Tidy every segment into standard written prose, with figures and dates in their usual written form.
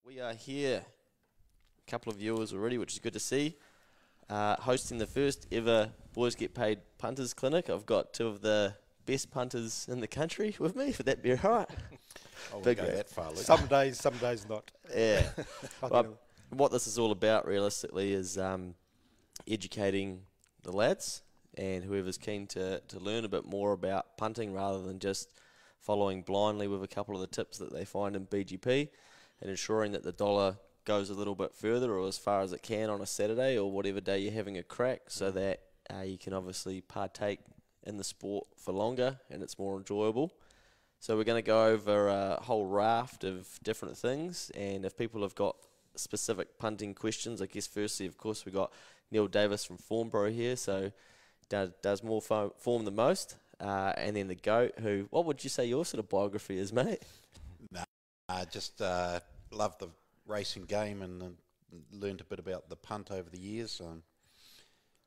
We are here, a couple of viewers already, which is good to see, hosting the first ever Boys Get Paid Punters Clinic. I've got two of the best punters in the country with me. Would that be right? I wouldn't go that far, Luke. Some days not. Yeah. Well, what this is all about, realistically, is educating the lads and whoever's keen to learn a bit more about punting rather than just following blindly with a couple of the tips that they find in BGP, and ensuring that the dollar goes a little bit further or as far as it can on a Saturday or whatever day you're having a crack, so that you can obviously partake in the sport for longer and it's more enjoyable. So we're going to go over a whole raft of different things, and if people have got specific punting questions, I guess firstly, of course, we've got Neil Davis from FormPro here, so does more form than most, and then the GOAT, who, what would you say your sort of biography is, mate? I just love the racing game and learned a bit about the punt over the years.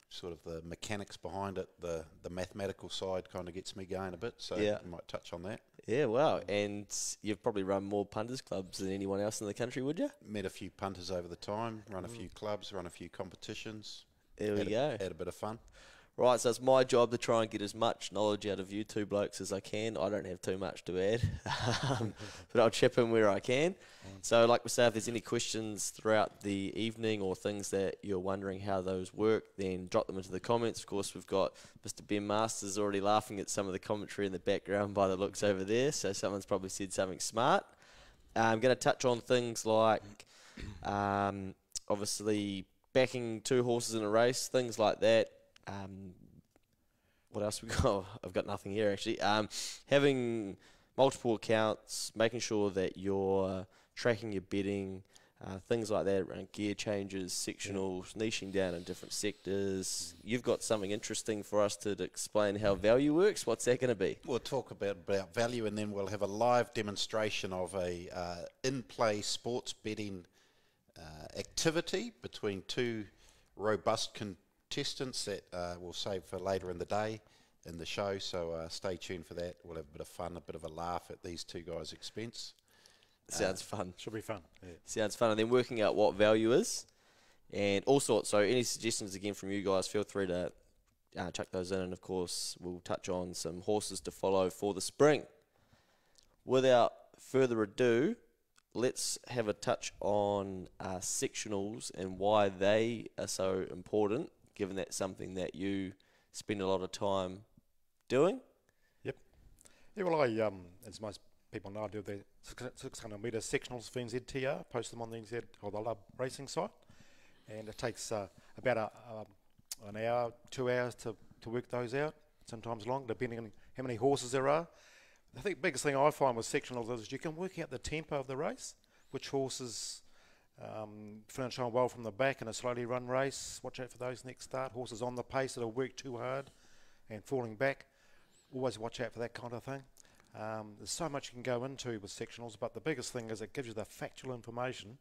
Sort of the mechanics behind it, the mathematical side kind of gets me going a bit, so Yeah. we might touch on that. Yeah, wow. And you've probably run more punters clubs than anyone else in the country, would you? Met a few punters over the time, run a few clubs, run a few competitions. There we go. Had a bit of fun. Right, so it's my job to try and get as much knowledge out of you two blokes as I can. I don't have too much to add, but I'll chip in where I can. So like we say, if there's any questions throughout the evening or things that you're wondering how those work, then drop them into the comments. Of course, we've got Mr. Ben Masters already laughing at some of the commentary in the background by the looks over there, so someone's probably said something smart. I'm going to touch on things like, obviously, backing two horses in a race, things like that. What else we got? I've got nothing here actually. Having multiple accounts, making sure that you're tracking your betting, things like that around gear changes, sectionals, niching down in different sectors. You've got something interesting for us to explain how value works. What's that going to be? We'll talk about value, and then we'll have a live demonstration of a in-play sports betting activity between two robust contestants that we'll save for later in the day in the show, so stay tuned for that. We'll have a bit of fun, a bit of a laugh at these two guys' expense. Sounds fun. Should be fun. Yeah. Sounds fun. And then working out what value is and all sorts. So any suggestions again from you guys, feel free to chuck those in, and of course we'll touch on some horses to follow for the spring. Without further ado, let's have a touch on sectionals and why they are so important, given that's something that you spend a lot of time doing. Yep. Yeah, well, as most people know, I do the 600 metre sectionals for NZTR, post them on the NZ or the Love Racing site, and it takes about an hour, 2 hours to work those out, sometimes long, depending on how many horses there are. I think the biggest thing I find with sectionals is you can work out the tempo of the race, which horses finish on well from the back in a slowly run race. Watch out for those next start. Horses on the pace that'll work too hard and falling back. Always watch out for that kind of thing. There's so much you can go into with sectionals, but the biggest thing is it gives you the factual information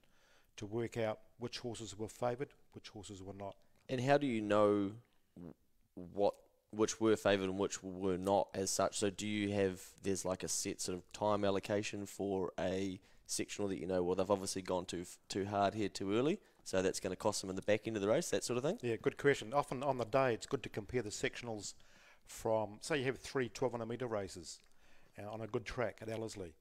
to work out which horses were favoured, which horses were not. And how do you know which were favoured and which were not as such? So do you have, there's like a set sort of time allocation for a sectional that you know, well, they've obviously gone too hard here too early, so that's going to cost them in the back end of the race, that sort of thing? Yeah, good question. Often on the day, it's good to compare the sectionals from, say you have 3 1200 metre races on a good track at Ellerslie,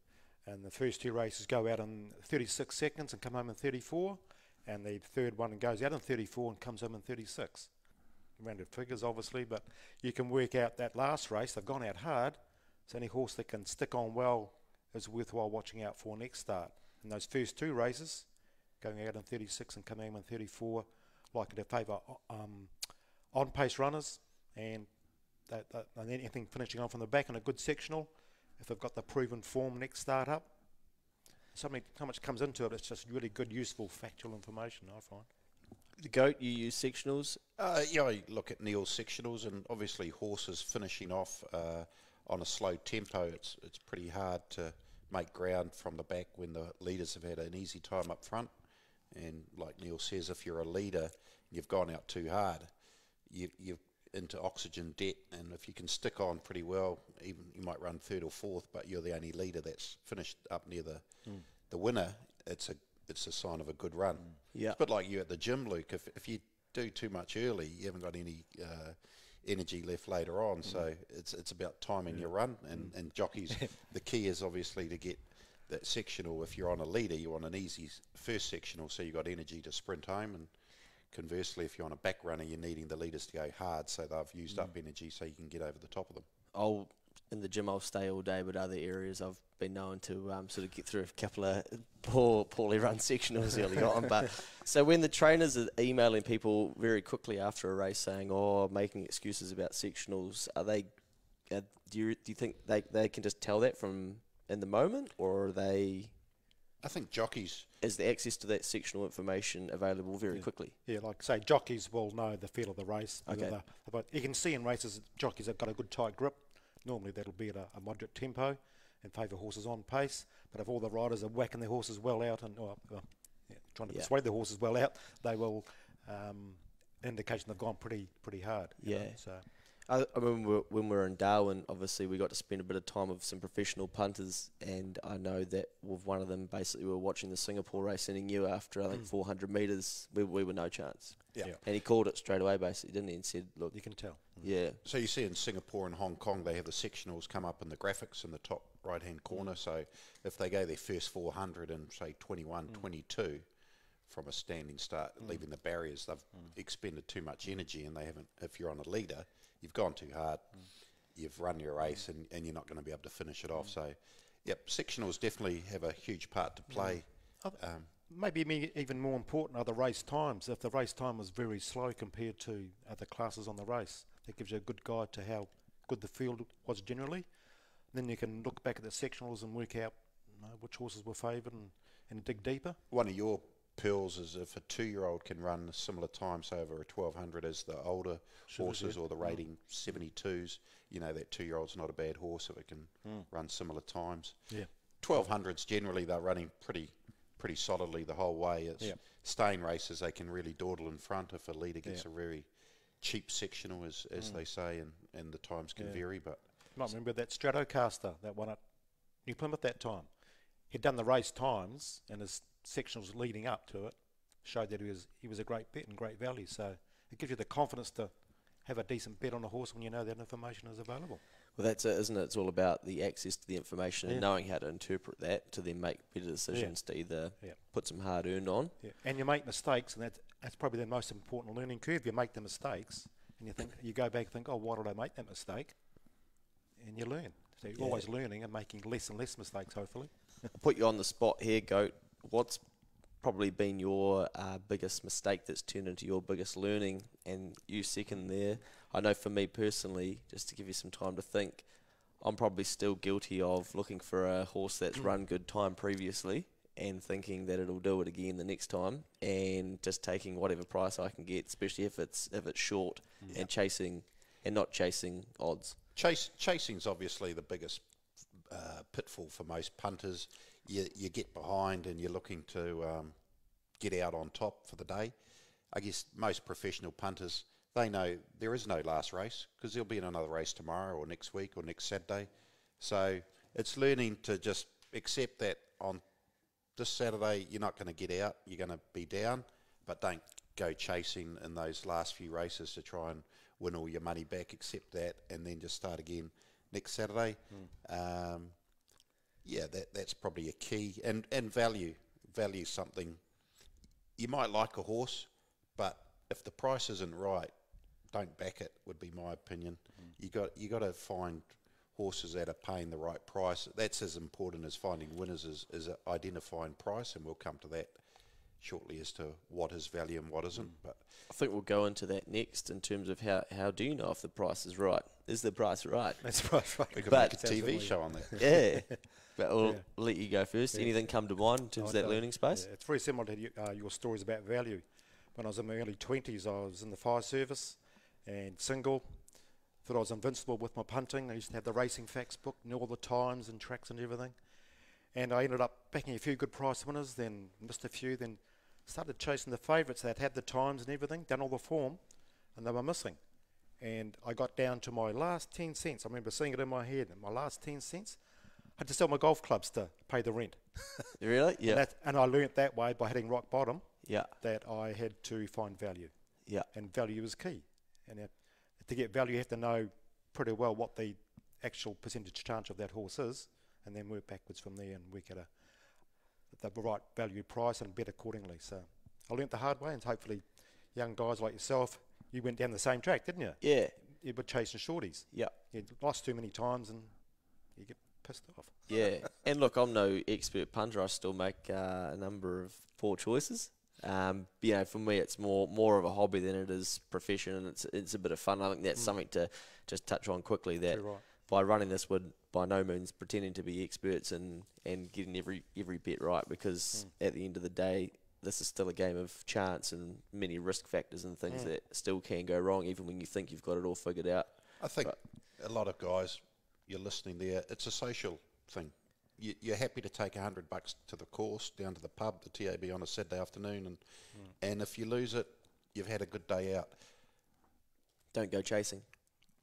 and the first 2 races go out in 36 seconds and come home in 34, and the third one goes out in 34 and comes home in 36. Rounded figures, obviously, but you can work out that last race, they've gone out hard, so any horse that can stick on well is worthwhile watching out for next start. And those first 2 races, going out in 36 and coming home in 34, likely to favour on-pace runners, and anything finishing on from the back in a good sectional, if they've got the proven form next start up. So much comes into it, it's just really good, useful, factual information, I find. The GOAT, you use sectionals? Yeah, I look at Neil's sectionals, and obviously horses finishing off on a slow tempo, it's pretty hard to make ground from the back when the leaders have had an easy time up front. And like Neil says, if you're a leader and you've gone out too hard, you're into oxygen debt, and if you can stick on pretty well, even you might run 3rd or 4th, but you're the only leader that's finished up near the winner, it's it's a sign of a good run. Yeah. It's a bit like you at the gym, Luke. If you do too much early, you haven't got any energy left later on. So it's about timing your run, and jockeys. The key is obviously to get that sectional. If you're on a leader, you want an easy first sectional, so you've got energy to sprint home. And conversely, if you're on a back runner, you're needing the leaders to go hard, so they've used up energy, so you can get over the top of them. In the gym, I'll stay all day, but other areas I've been known to sort of get through a couple of poorly run sectionals early on. But so when the trainers are emailing people very quickly after a race saying, making excuses about sectionals, are they? Do you think they can just tell that from in the moment, or are they? I think jockeys. Is the access to that sectional information available very quickly? Yeah, like say, jockeys will know the feel of the race. Okay. But you can see in races, jockeys have got a good tight grip. Normally that'll be at a moderate tempo and favour horses on pace. But if all the riders are whacking their horses well out and trying to persuade their horses well out, they will indication they've gone pretty hard. You know, so. I remember when we were in Darwin, obviously we got to spend a bit of time with some professional punters, and I know that with one of them, basically we were watching the Singapore race, and he knew after I think 400 metres we were no chance. Yeah. And he called it straight away, basically, didn't he? And said, "Look, you can tell." Yeah. So you see in Singapore and Hong Kong, they have the sectionals come up in the graphics in the top right-hand corner. So if they go their first 400 and say 21, 22 from a standing start, leaving the barriers, they've expended too much energy, and they haven't. If you're on a leader, you've gone too hard, you've run your race, and you're not going to be able to finish it off. So, sectionals definitely have a huge part to play. Maybe even more important are the race times. If the race time was very slow compared to other classes on the race, that gives you a good guide to how good the field was generally. Then you can look back at the sectionals and work out which horses were favoured and dig deeper. One of your pearls is if a 2-year-old can run similar times over a 1200 as the older horses or the rating 72s, that 2-year-old's not a bad horse if it can run similar times. Yeah. 1200s generally they're running pretty solidly the whole way. It's staying races they can really dawdle in front if a leader gets a very cheap sectional as they say, and the times can vary. But you might remember that Stratocaster that won at New Plymouth that time. He'd done the race times and his sectionals leading up to it showed that he was a great bet and great value. So it gives you the confidence to have a decent bet on a horse when you know that information is available. Well, that's it, isn't it? It's all about the access to the information and knowing how to interpret that to then make better decisions to either put some hard earned on. Yeah. And you make mistakes, and that's probably the most important learning curve. You make the mistakes, and you go back and think, why did I make that mistake? And you learn. So you're always learning and making less and less mistakes, hopefully. I'll put you on the spot here, Goat. What's probably been your biggest mistake that's turned into your biggest learning, and you second there? I know for me personally, just to give you some time to think, I'm probably still guilty of looking for a horse that's run good time previously and thinking that it'll do it again the next time, and just taking whatever price I can get, especially if it's short, and not chasing odds. Chasing's obviously the biggest pitfall for most punters. You get behind and you're looking to get out on top for the day. I guess most professional punters, they know there is no last race because there'll be another race tomorrow or next week or next Saturday. So it's learning to just accept that on this Saturday you're not going to get out, you're going to be down, but don't go chasing in those last few races to try and win all your money back. Accept that and then just start again next Saturday. That's probably a key. And value something. You might like a horse, but if the price isn't right, don't back it, would be my opinion. You got to find horses that are paying the right price. That's as important as finding winners is identifying price, and we'll come to that shortly as to what is value and what isn't. But I think we'll go into that next in terms of how do you know if the price is right? Is the price right? That's the price right. We could make a TV show on that. Yeah. But we'll let you go first. Anything come to mind in terms of that learning space? It's very similar to your stories about value. When I was in my early 20s, I was in the fire service and single. Thought I was invincible with my punting. I used to have the Racing Facts book, knew all the times and tracks and everything. And I ended up backing a few good price winners, then missed a few, then started chasing the favourites that had the times and everything, done all the form, and they were missing. And I got down to my last 10 cents. I remember seeing it in my head, my last 10 cents. had to sell my golf clubs to pay the rent. Really? Yeah. And I learnt that way by hitting rock bottom. Yeah. That I had to find value. Yeah. And value is key. And to get value, you have to know pretty well what the actual percentage chance of that horse is, and then work backwards from there and work at the right value price and bet accordingly. So I learnt the hard way, and hopefully young guys like yourself, you went down the same track, didn't you? Yeah. You were chasing shorties. Yeah. You lost too many times and you get pissed off. Yeah. And look, I'm no expert punter. I still make a number of poor choices. You know, for me, it's more of a hobby than it is profession, and it's a bit of fun. I think that's something to just touch on quickly, that Right. by running this, would by no means pretending to be experts and getting every bet right, because at the end of the day, this is still a game of chance and many risk factors and things that still can go wrong, even when you think you've got it all figured out. I think a lot of guys, you're listening there, it's a social thing. You're happy to take $100 to the course, down to the pub, the TAB on a Saturday afternoon, and if you lose it, you've had a good day out. Don't go chasing.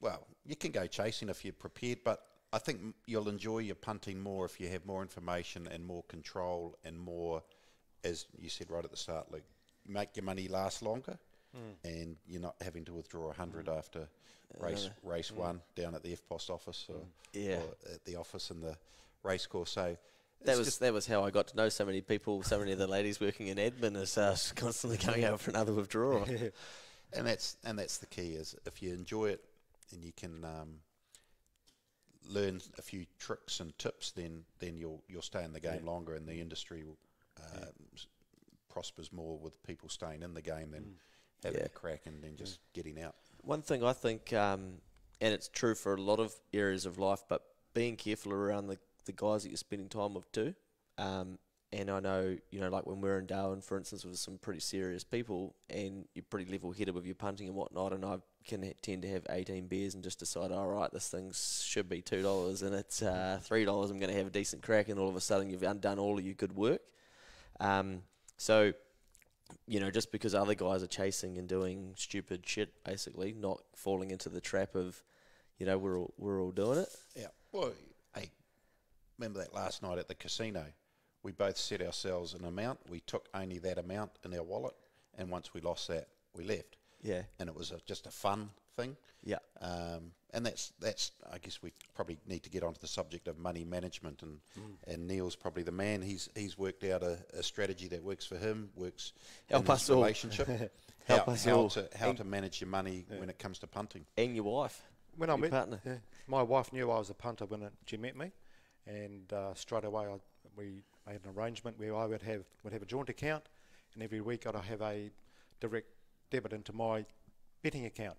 Well, you can go chasing if you're prepared, but I think you'll enjoy your punting more if you have more information and more control and more, as you said right at the start, like, make your money last longer, and you're not having to withdraw 100 after race one down at the FPOS office or at the office in the race course. So that was how I got to know so many people, so many of the ladies working in admin, is constantly going out for another withdrawal. and that's the key, is if you enjoy it and you can learn a few tricks and tips, then you'll stay in the game longer, and the industry prospers more with people staying in the game than having a crack and then just getting out. One thing I think, and it's true for a lot of areas of life, but being careful around the guys that you're spending time with too. And I know, you know, like when we're in Darwin, for instance, with some pretty serious people, and you're pretty level-headed with your punting and whatnot, and I can tend to have 18 beers and just decide, all right, this thing should be $2 and it's $3, I'm going to have a decent crack, and all of a sudden you've undone all of your good work. So, you know, just because other guys are chasing and doing stupid shit, basically, not falling into the trap of, you know, we're all doing it. Yeah. Well, hey, remember that last night at the casino? We both set ourselves an amount. We took only that amount in our wallet, and once we lost that, we left. Yeah. And it was just a fun thing. Yeah. And that's I guess we probably need to get onto the subject of money management, and Neil's probably the man. He's worked out a strategy that works for him, works in his relationship. How to manage your money when it comes to punting. And your wife. When your partner. My wife knew I was a punter when she met me, and straight away we made an arrangement where I would have a joint account, and every week I'd have a direct debit into my betting account,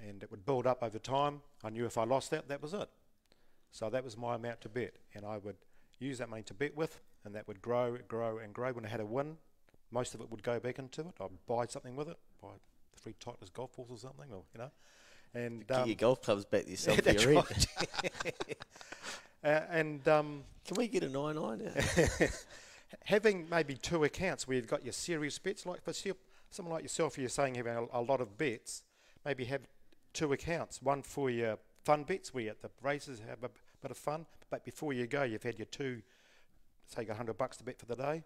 and it would build up over time. I knew if I lost that was it. So that was my amount to bet, and I would use that money to bet with, and that would grow and grow. When I had a win, most of it would go back into it. I'd buy something with it, buy 3 Titleist golf balls or something, or you know. And get your golf clubs back yourself. That's your right. Can we get a 9-9? Having maybe 2 accounts where you've got your serious bets, like for someone like yourself, you're saying having a lot of bets, maybe have 2 accounts, one for your fun bets where you're at the races have a bit of fun, but before you go, you've had your 2, say you got $100 to bet for the day,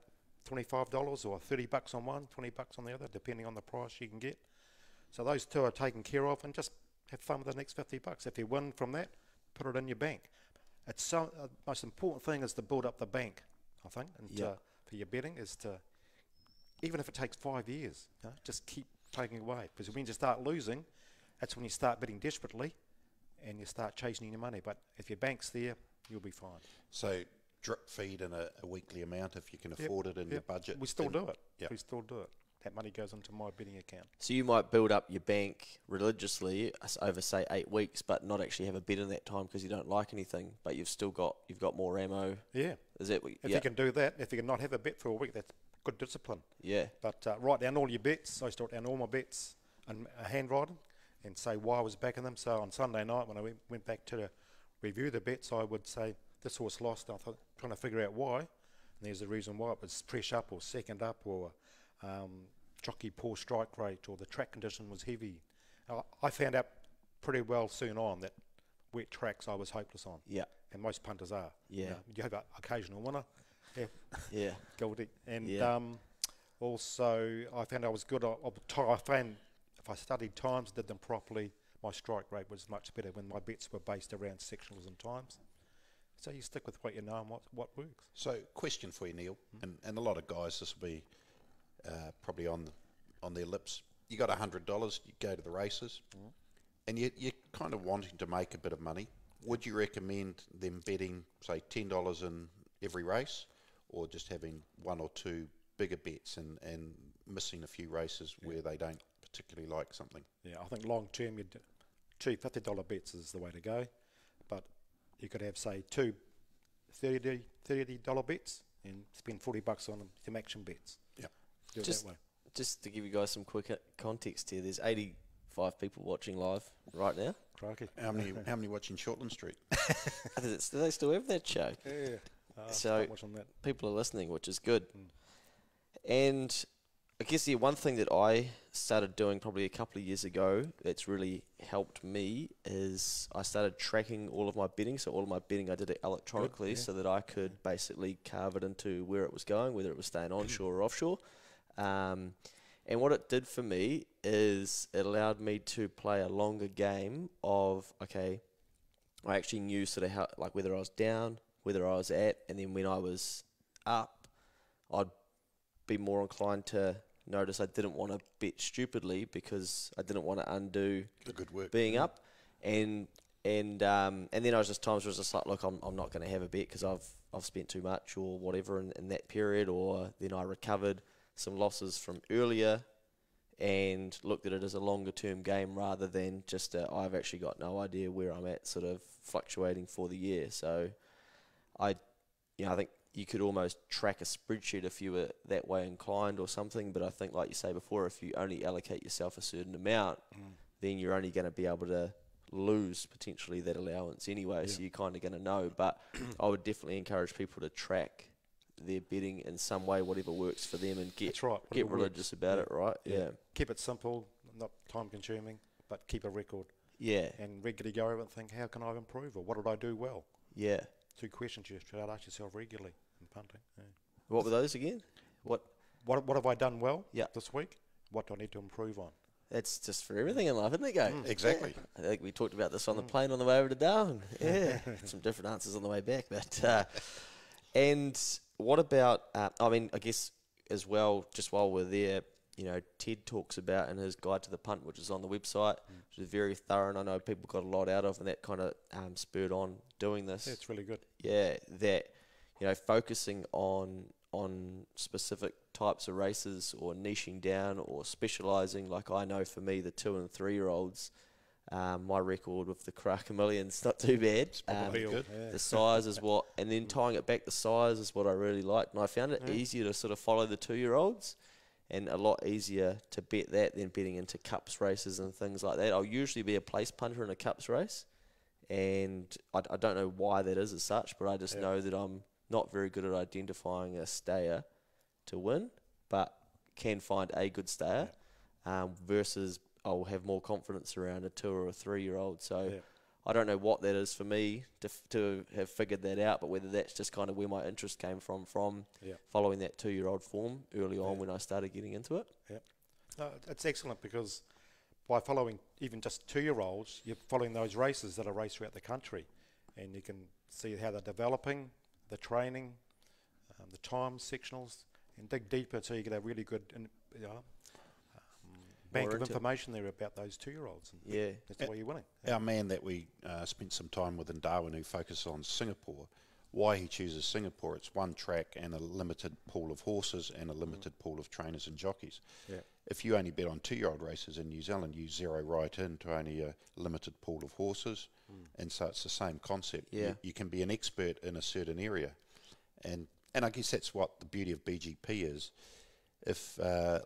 $25 or $30 on one, $20 on the other, depending on the price you can get. So those 2 are taken care of, and just have fun with the next $50. If you win from that, put it in your bank. It's most important thing is to build up the bank, I think, and for your betting is to, even if it takes 5 years, you know, just keep taking away. Because when you start losing, that's when you start betting desperately, and you start chasing your money. But if your bank's there, you'll be fine. So drip feed in a weekly amount if you can afford it in your budget. We still do it. Yep. We still do it. That money goes into my betting account. So you might build up your bank religiously over, say, 8 weeks, but not actually have a bet in that time because you don't like anything, but you've got more ammo. Yeah. Is that what? If you can do that, if you can not have a bet for a week, that's good discipline. Yeah. But write down all your bets. I used to write down all my bets and handwriting, and say why I was backing them. So on Sunday night when I went back to review the bets, I would say this horse lost. I thought, trying to figure out why, and there's the reason why. It was fresh up or second up or jockey poor strike rate or the track condition was heavy. I found out pretty well soon on that wet tracks I was hopeless on. Yeah. and most punters are. Yeah. You have an occasional winner. Yeah. Yeah. Guilty. And Yeah. also, I found I was good. I found if I studied times, did them properly, my strike rate was much better when my bets were based around sectionals and times. So you stick with what you know and what works. So, question for you, Neil, and a lot of guys, this will be probably on their lips. You got $100, you go to the races, and you're kind of wanting to make a bit of money. Would you recommend them betting, say, $10 in every race, or just having one or two bigger bets and missing a few races where they don't particularly like something? Yeah, I think long term, two $50 bets is the way to go, but you could have, say, two $30 bets and spend $40 on them, some action bets. Yeah, do it that way. Just to give you guys some quick context here, there's 85 people watching live right now. Crikey. How many watching Shortland Street? Do they still have that show? Yeah. So watching that. people are listening, which is good. And I guess the one thing that I started doing probably a couple of years ago that's really helped me is I started tracking all of my betting. So all of my betting I did it electronically so that I could basically carve it into where it was going, whether it was staying onshore or offshore. And what it did for me is it allowed me to play a longer game of, okay, I actually knew sort of how, like whether I was down, whether I was at, and then when I was up, I'd be more inclined to notice I didn't want to bet stupidly because I didn't want to undo The good work. being up. And then I was just times where it was just like, look, I'm not going to have a bet because I've spent too much or whatever in that period, or then I recovered some losses from earlier and looked at it as a longer term game rather than just I've actually got no idea where I'm at, sort of fluctuating for the year. So I think you could almost track a spreadsheet if you were that way inclined or something, but I think, like you say before, if you only allocate yourself a certain amount, then you're only going to be able to lose potentially that allowance anyway, so you're kind of going to know. But I would definitely encourage people to track their betting in some way, whatever works for them, and get religious about it, right? Yeah. Keep it simple, not time consuming, but keep a record. Yeah. And regularly go over and think, how can I improve, or what did I do well? Yeah. Two questions you should ask yourself regularly in punting. Yeah. What were those again? What have I done well Yeah. this week? What do I need to improve on? That's just for everything in life, isn't it, Go? Exactly. I think we talked about this on the plane on the way over to Darwin. Yeah. Some different answers on the way back. But and what about, I guess as well, just while we're there, Ted talks about in his guide to the punt, which is on the website, which is very thorough, and I know people got a lot out of, and that kind of spurred on doing this. Yeah, it's really good. Yeah, that, focusing on specific types of races or niching down or specialising. Like I know for me, the 2 and 3 year olds, my record with the Cracker Million's not too bad. It's probably good. The size is what, and then tying it back, the size is what I really liked. And I found it easier to sort of follow the 2-year-olds and a lot easier to bet that than betting into cups races and things like that. I'll usually be a place punter in a cups race, and I don't know why that is as such, but I just know that I'm not very good at identifying a stayer to win, but can find a good stayer versus I'll have more confidence around a 2 or a 3-year-old. So I don't know what that is for me to have figured that out, but whether that's just kind of where my interest came from following that 2-year-old form early on when I started getting into it. Yeah, no, it's excellent because by following even just 2-year-olds, you're following those races that are raced throughout the country, and you can see how they're developing, the training, the times, sectionals, and dig deeper so you get a really good bank of information there about those 2-year-olds. Yeah. That's why you're winning. Our man that we spent some time with in Darwin, who focuses on Singapore, why he chooses Singapore, it's one track and a limited pool of horses and a limited pool of trainers and jockeys. Yeah. If you only bet on 2-year-old races in New Zealand, you zero right into only a limited pool of horses, and so it's the same concept. Yeah. You can be an expert in a certain area, and I guess that's what the beauty of BGP is. If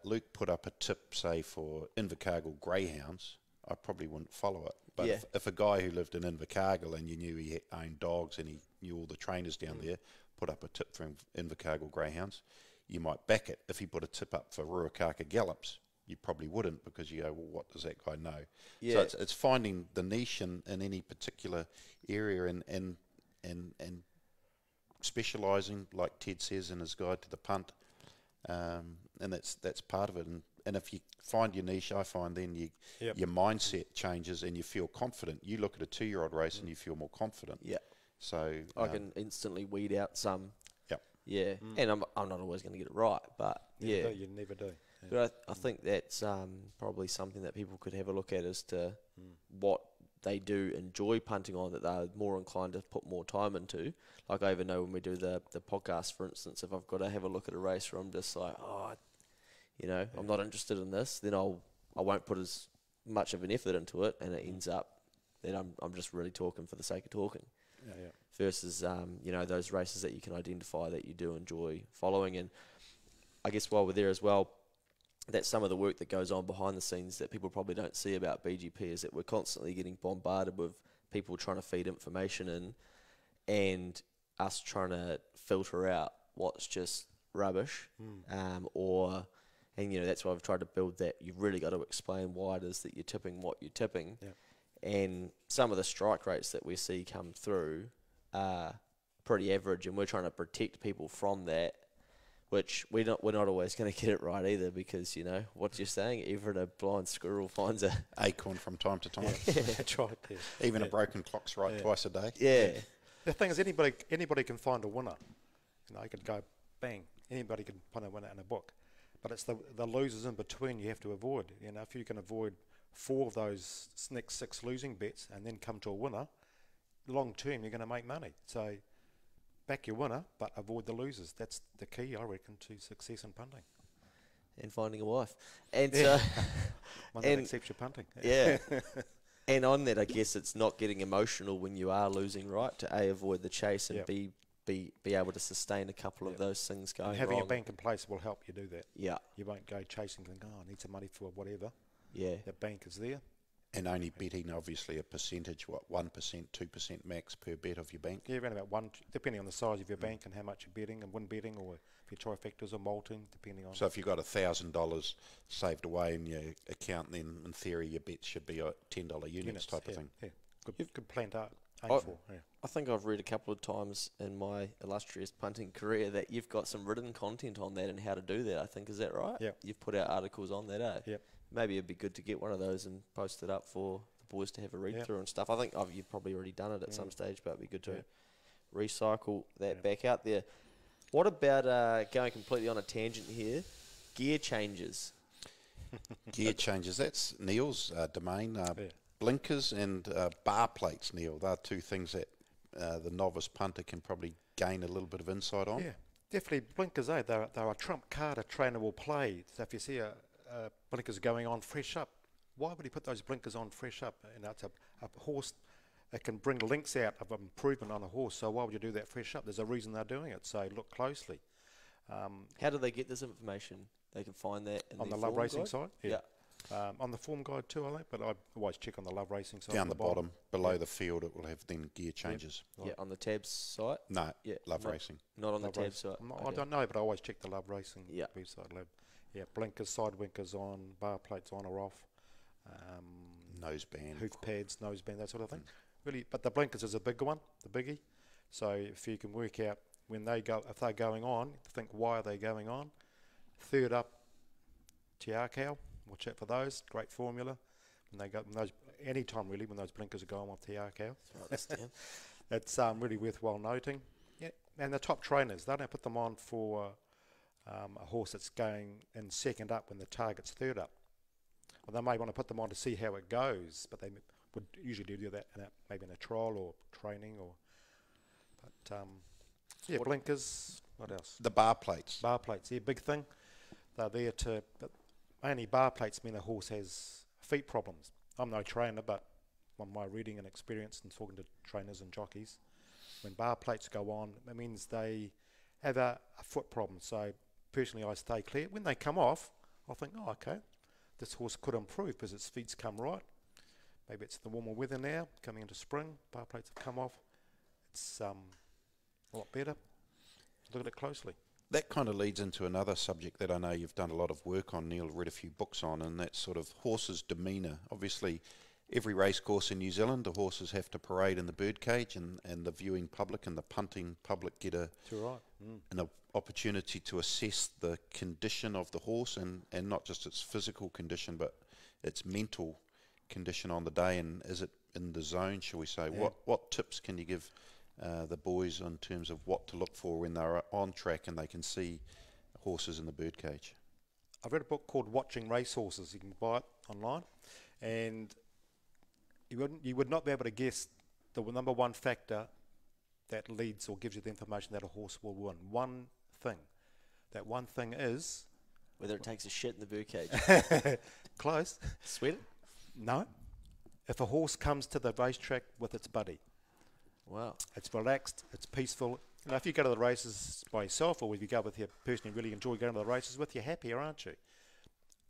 Luke put up a tip, say, for Invercargill greyhounds, I probably wouldn't follow it. But if a guy who lived in Invercargill and you knew he owned dogs and he knew all the trainers down there, put up a tip for Invercargill greyhounds, you might back it. If he put a tip up for Ruakaka gallops, you probably wouldn't, because you go, well, what does that guy know? Yeah. So it's finding the niche in any particular area, and and specialising, like Ted says in his guide to the punt, and that's part of it. And if you find your niche, I find then your mindset changes and you feel confident. You look at a 2-year-old race and you feel more confident. Yeah. So I can instantly weed out some. Yep. Yeah. And I'm not always going to get it right, but yeah. You never do. Yeah. But I think that's probably something that people could have a look at as to what they do enjoy punting on, that they're more inclined to put more time into. Like I even know when we do the podcast, for instance, if I've got to have a look at a race where I'm just like, I'm not interested in this, then I won't put as much of an effort into it, and it ends up that I'm just really talking for the sake of talking. Yeah. Versus those races that you can identify that you do enjoy following. And I guess while we're there as well, that's some of the work that goes on behind the scenes that people probably don't see about BGP, is that we're constantly getting bombarded with people trying to feed information in, and us trying to filter out what's just rubbish, and that's why I've tried to build that. You've really got to explain why it is that you're tipping what you're tipping. Yeah. And some of the strike rates that we see come through are pretty average, and we're trying to protect people from that, which we're not always going to get it right either, because, what you're saying, even a blind squirrel finds a acorn from time to time. That's right. Yeah. Even a broken clock's right twice a day. Yeah. The thing is, anybody can find a winner. You could go, bang, anybody can find a winner in a book. But it's the losers in between you have to avoid. If you can avoid 4 of those next 6 losing bets and then come to a winner, long term you're going to make money. So back your winner, but avoid the losers. That's the key, I reckon, to success in punting. And finding a wife. And One that accepts your punting. Yeah. And on that, I guess it's not getting emotional when you are losing, right? To avoid the chase and be able to sustain a couple of those things going and having wrong. a bank in place will help you do that. Yeah. You won't go chasing and I need some money for whatever. Yeah. The bank is there. And only betting, obviously, a percentage, 1%, 2% max per bet of your bank? Yeah, around about 1, depending on the size of your bank and how much you're betting and win betting, or if your trifectas are molting, depending on... So if you've got $1,000 saved away in your account, then in theory your bets should be $10 units type of thing. Yeah, good plan to aim for. Yeah. I think I've read a couple of times in my illustrious punting career that you've got some written content on that and how to do that, I think. Is that right? Yeah. You've put out articles on that, eh? Yeah. Maybe it'd be good to get one of those and post it up for the boys to have a read through and stuff. I think you've probably already done it at some stage, but it'd be good to recycle that back out there. What about going completely on a tangent here? Gear changes. Gear changes, that's Neil's domain. Blinkers and bar plates, Neil. They're 2 things that the novice punter can probably gain a little bit of insight on. Yeah, definitely blinkers, They're a trump card a trainer will play. So if you see blinkers going on fresh up, why would he put those blinkers on fresh up? It's a horse that can bring links out of improvement on a horse, so why would you do that fresh up? There's a reason they're doing it, so look closely. How do they get this information? They can find that in on the Form Love Racing Guide? site? Yeah. On the Form Guide too, I think, but I always check on the Love Racing site. Down the bottom, below the field, it will have then gear changes. Yeah, on the tabs site? No, Love Racing. Not on Love the tabs site? I don't know, but I always check the Love Racing website. Yeah, blinkers, side winkers on, bar plates on or off. Noseband. Hoof pads, noseband, that sort of thing. Really, but the blinkers is a big one, the biggie. So if you can work out when they go, if they're going on, think why are they going on. Third up, Tiakau, watch out for those. Great formula. When they go, any time really, when those blinkers are going off Tiakau. It's really worthwhile noting. Yeah, and the top trainers, they don't put them on for a horse that's going in second up when the target's third up. Well, they may want to put them on to see how it goes, but they would usually do that maybe in a trial or training. But blinkers. What else? The bar plates. Bar plates, big thing. They're there but only bar plates mean a horse has feet problems. I'm no trainer, but on my reading and experience and talking to trainers and jockeys, when bar plates go on, it means they have a foot problem. So personally, I stay clear. When they come off, I think, okay, this horse could improve because its feet's come right. Maybe it's the warmer weather now, coming into spring, bar plates have come off. It's a lot better. Look at it closely. That kind of leads into another subject that I know you've done a lot of work on, Neil, read a few books on, and that's sort of horses' demeanour. Obviously, every race course in New Zealand, the horses have to parade in the birdcage, and the viewing public and the punting public get an opportunity to assess the condition of the horse, and not just its physical condition, but its mental condition on the day, and is it in the zone, shall we say. What tips can you give the boys in terms of what to look for when they're on track and they can see horses in the birdcage? I've read a book called Watching Racehorses. You can buy it online, and you would not be able to guess the number one factor that leads or gives you the information that a horse will win. One thing. That one thing is whether it takes a shit in the birdcage. Close. Sweat? No. If a horse comes to the racetrack with its buddy. Wow. It's relaxed, it's peaceful. You know, if you go to the races by yourself, or if you go with your person you really enjoy going to the races with, you're happier, aren't you?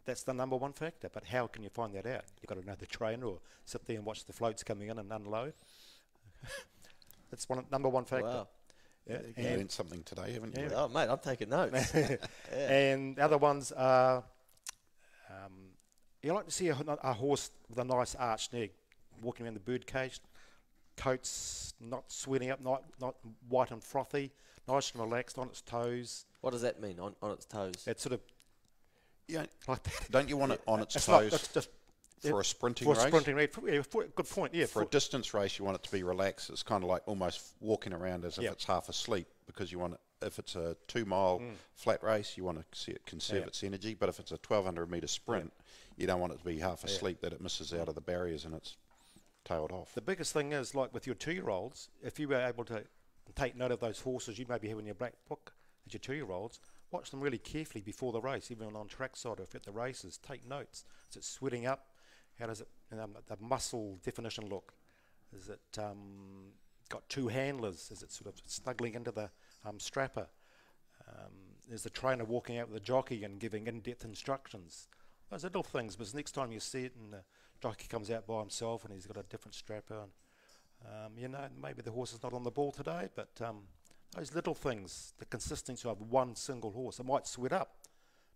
That's the number one factor. But how can you find that out? You've got to know the trainer, or sit there and watch the floats coming in and unload. That's number one factor. Wow. Yeah, you learned something today, haven't you? Yeah. Oh, mate, I'm taking notes. And the other ones are, you like to see a horse with a nice arched neck walking around the birdcage, coats not sweating up, not white and frothy, nice and relaxed on its toes. What does that mean, on its toes? It's sort of, like that. Don't you want it on its toes for a sprinting race? For a sprinting race, good point, yeah. For a distance race, you want it to be relaxed. It's kind of like almost walking around as if it's half asleep, because you want it, if it's a 2 mile flat race, you want to see it conserve its energy. But if it's a 1,200 metre sprint, you don't want it to be half asleep, that it misses out of the barriers and it's tailed off. The biggest thing is, like with your 2-year-olds, if you were able to take note of those horses you maybe have in your black book as your 2-year-olds, watch them really carefully before the race, even on trackside or if at the races. Take notes. Is it sweating up? How does it, the muscle definition look? Is it got 2 handlers? Is it sort of snuggling into the strapper? Is the trainer walking out with the jockey and giving in-depth instructions? Those are little things, but next time you see it and the jockey comes out by himself and he's got a different strapper, and maybe the horse is not on the ball today, but those little things, the consistency of one single horse, it might sweat up,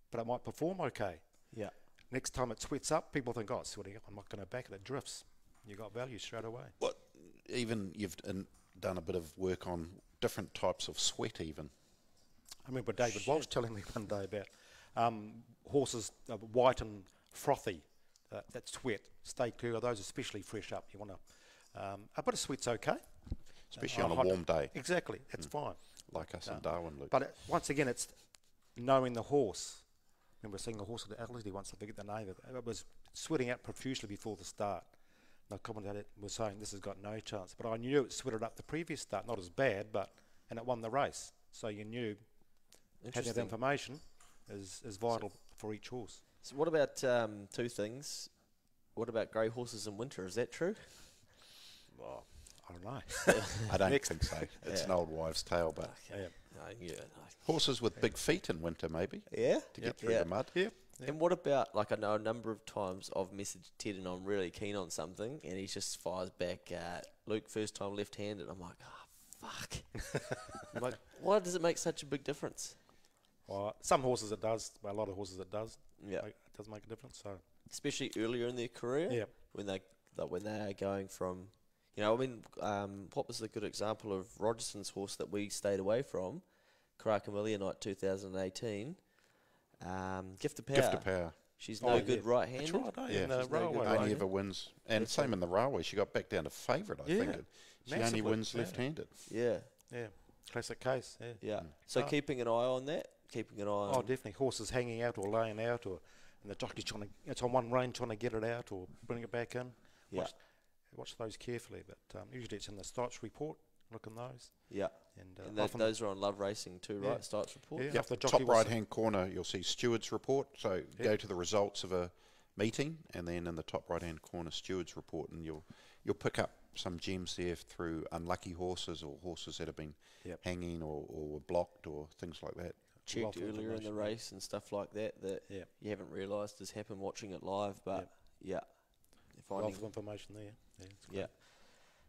but it might perform okay. Yeah. Next time it sweats up, people think, oh, it's sweating up, I'm not going to back it, it drifts. You got value straight away. Even you've done a bit of work on different types of sweat even. I remember David Walsh telling me one day about horses white and frothy, that sweat, stay clear of those, especially fresh up. You want to, a bit of sweat's okay. Especially on a warm day. Exactly, it's fine. Like us in Darwin, Luke. But once again, it's knowing the horse. I remember seeing a horse at Adelaide once, I forget the name of it. It was sweating out profusely before the start. And the commentator was saying this has got no chance. But I knew it sweated up the previous start, not as bad, and it won the race. So you knew having that information is vital for each horse. So what about 2 things? What about grey horses in winter? Is that true? Well, I don't know. I don't think so. It's an old wives' tale, but horses with big feet in winter, maybe. Yeah. To get through the mud. Yeah. And what about, like, I know a number of times I've messaged Ted and I'm really keen on something, and he just fires back, Luke, first time left-handed. I'm like, oh, fuck. I'm like, why does it make such a big difference? Well, some horses it does, but a lot of horses it does. Yeah. It does make a difference. So, especially earlier in their career, when they are going from, what was the good example of Rogerson's horse that we stayed away from, Karakamelia Night 2018, Gift of Power. Gift of Power. She's no good right-handed. That's right, in the railway. Only ever wins, and same in the railway. She got back down to favourite, I think. She only wins left-handed. Yeah. Yeah. Classic case. Yeah. Yeah. So keeping an eye on that. Keeping an eye on. Oh, definitely. Horses hanging out or laying out, and the jockey's it's on one rein trying to get it out or bring it back in. Yeah. Watch those carefully, but usually it's in the starts report. Look in those. Yeah. And those are on Love Racing too, right? Starts report. Yeah. The top right-hand corner, you'll see Stewards report. So go to the results of a meeting, and then in the top right-hand corner, Stewards report, and you'll pick up some gems there through unlucky horses or horses that have been hanging or were blocked or things like that. Checked earlier in the race and stuff like that you haven't realised has happened watching it live, but Wealth of information there. Yeah.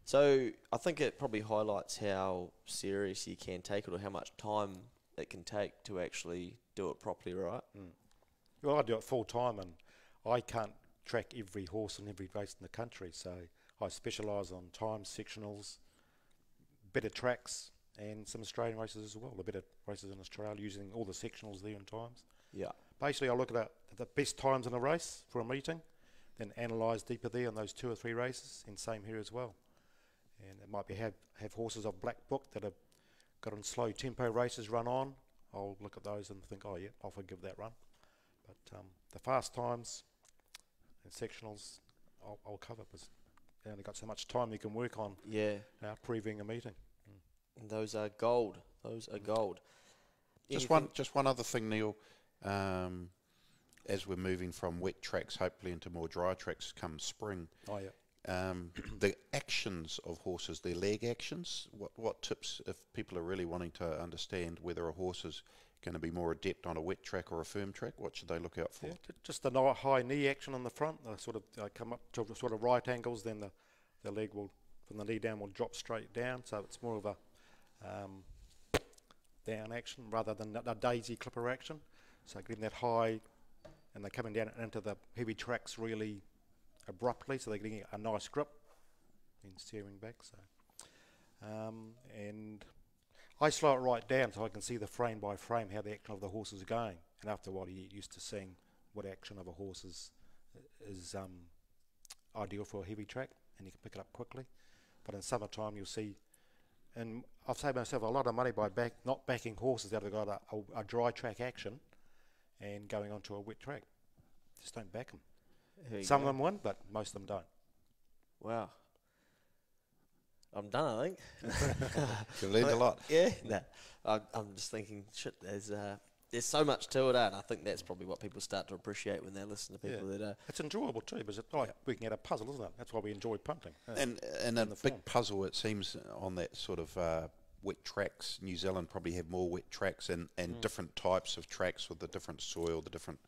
So I think it probably highlights how serious you can take it, or how much time it can take to actually do it properly, right? Well, I do it full time, and I can't track every horse in every race in the country. So I specialise on times, sectionals, better tracks, and some Australian races as well. The better races in Australia, using all the sectionals there and times. Yeah. Basically, I look at the best times in a race for a meeting, then analyse deeper there on those 2 or 3 races, and same here as well. And it might be have horses of black book that have got in slow tempo races run on. I'll look at those and think, oh yeah, I'll forgive that run. But the fast times and sectionals, I'll cover, because you only got so much time you can work on. Yeah. Previewing a meeting. And those are gold. Those are gold. Just one other thing, Neil. As we're moving from wet tracks, hopefully into more dry tracks come spring. Oh yeah. The actions of horses, their leg actions. What tips, if people are really wanting to understand whether a horse is going to be more adept on a wet track or a firm track, what should they look out for? Yeah, just the high knee action on the front. Sort of come up to sort of right angles, then the leg will, from the knee down, will drop straight down. So it's more of a down action rather than a daisy clipper action. So getting that high, and they're coming down into the heavy tracks really abruptly, so they're getting a nice grip and steering back. So and I slow it right down so I can see the frame by frame how the action of the horse is going, and after a while you get used to seeing what action of a horse is ideal for a heavy track, and you can pick it up quickly. But in summertime you'll see, and I've saved myself a lot of money by not backing horses that have got a dry track action and going onto a wet track. Just don't back them. Some of them win, but most of them don't. Wow. I'm done, I think. You've learned a lot. Yeah. No, I'm just thinking, shit, there's so much to it, and I think that's probably what people start to appreciate when they listen to people that are... It's enjoyable too, because it's like working out a puzzle, isn't it? That's why we enjoy punting. And a big puzzle, it seems, on that sort of wet tracks. New Zealand probably have more wet tracks and different types of tracks with the different soil, the different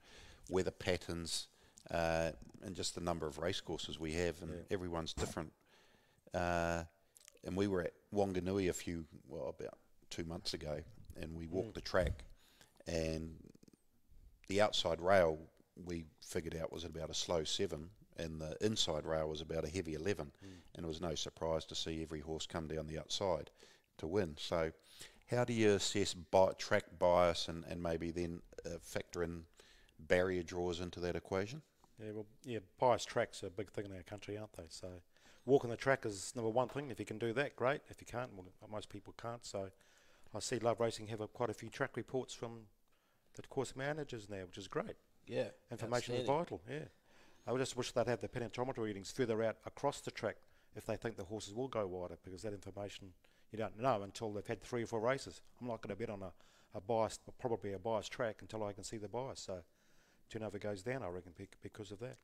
weather patterns, and just the number of race courses we have, and everyone's different. And we were at Wanganui about 2 months ago, and we walked the track, and the outside rail we figured out was about a slow 7, and the inside rail was about a heavy 11, and it was no surprise to see every horse come down the outside to win. So how do you assess track bias and maybe then factor in barrier draws into that equation? Biased tracks are a big thing in our country, aren't they? So walking the track is number one thing. If you can do that, great. If you can't, well, most people can't. So I see Love Racing have quite a few track reports from the course managers now, which is great. Yeah. Information is vital, I just wish they'd have the penetrometer readings further out across the track if they think the horses will go wider, because that information you don't know until they've had 3 or 4 races. I'm not going to bet on a biased, probably a biased track until I can see the bias. So turnover goes down, I reckon, because of that.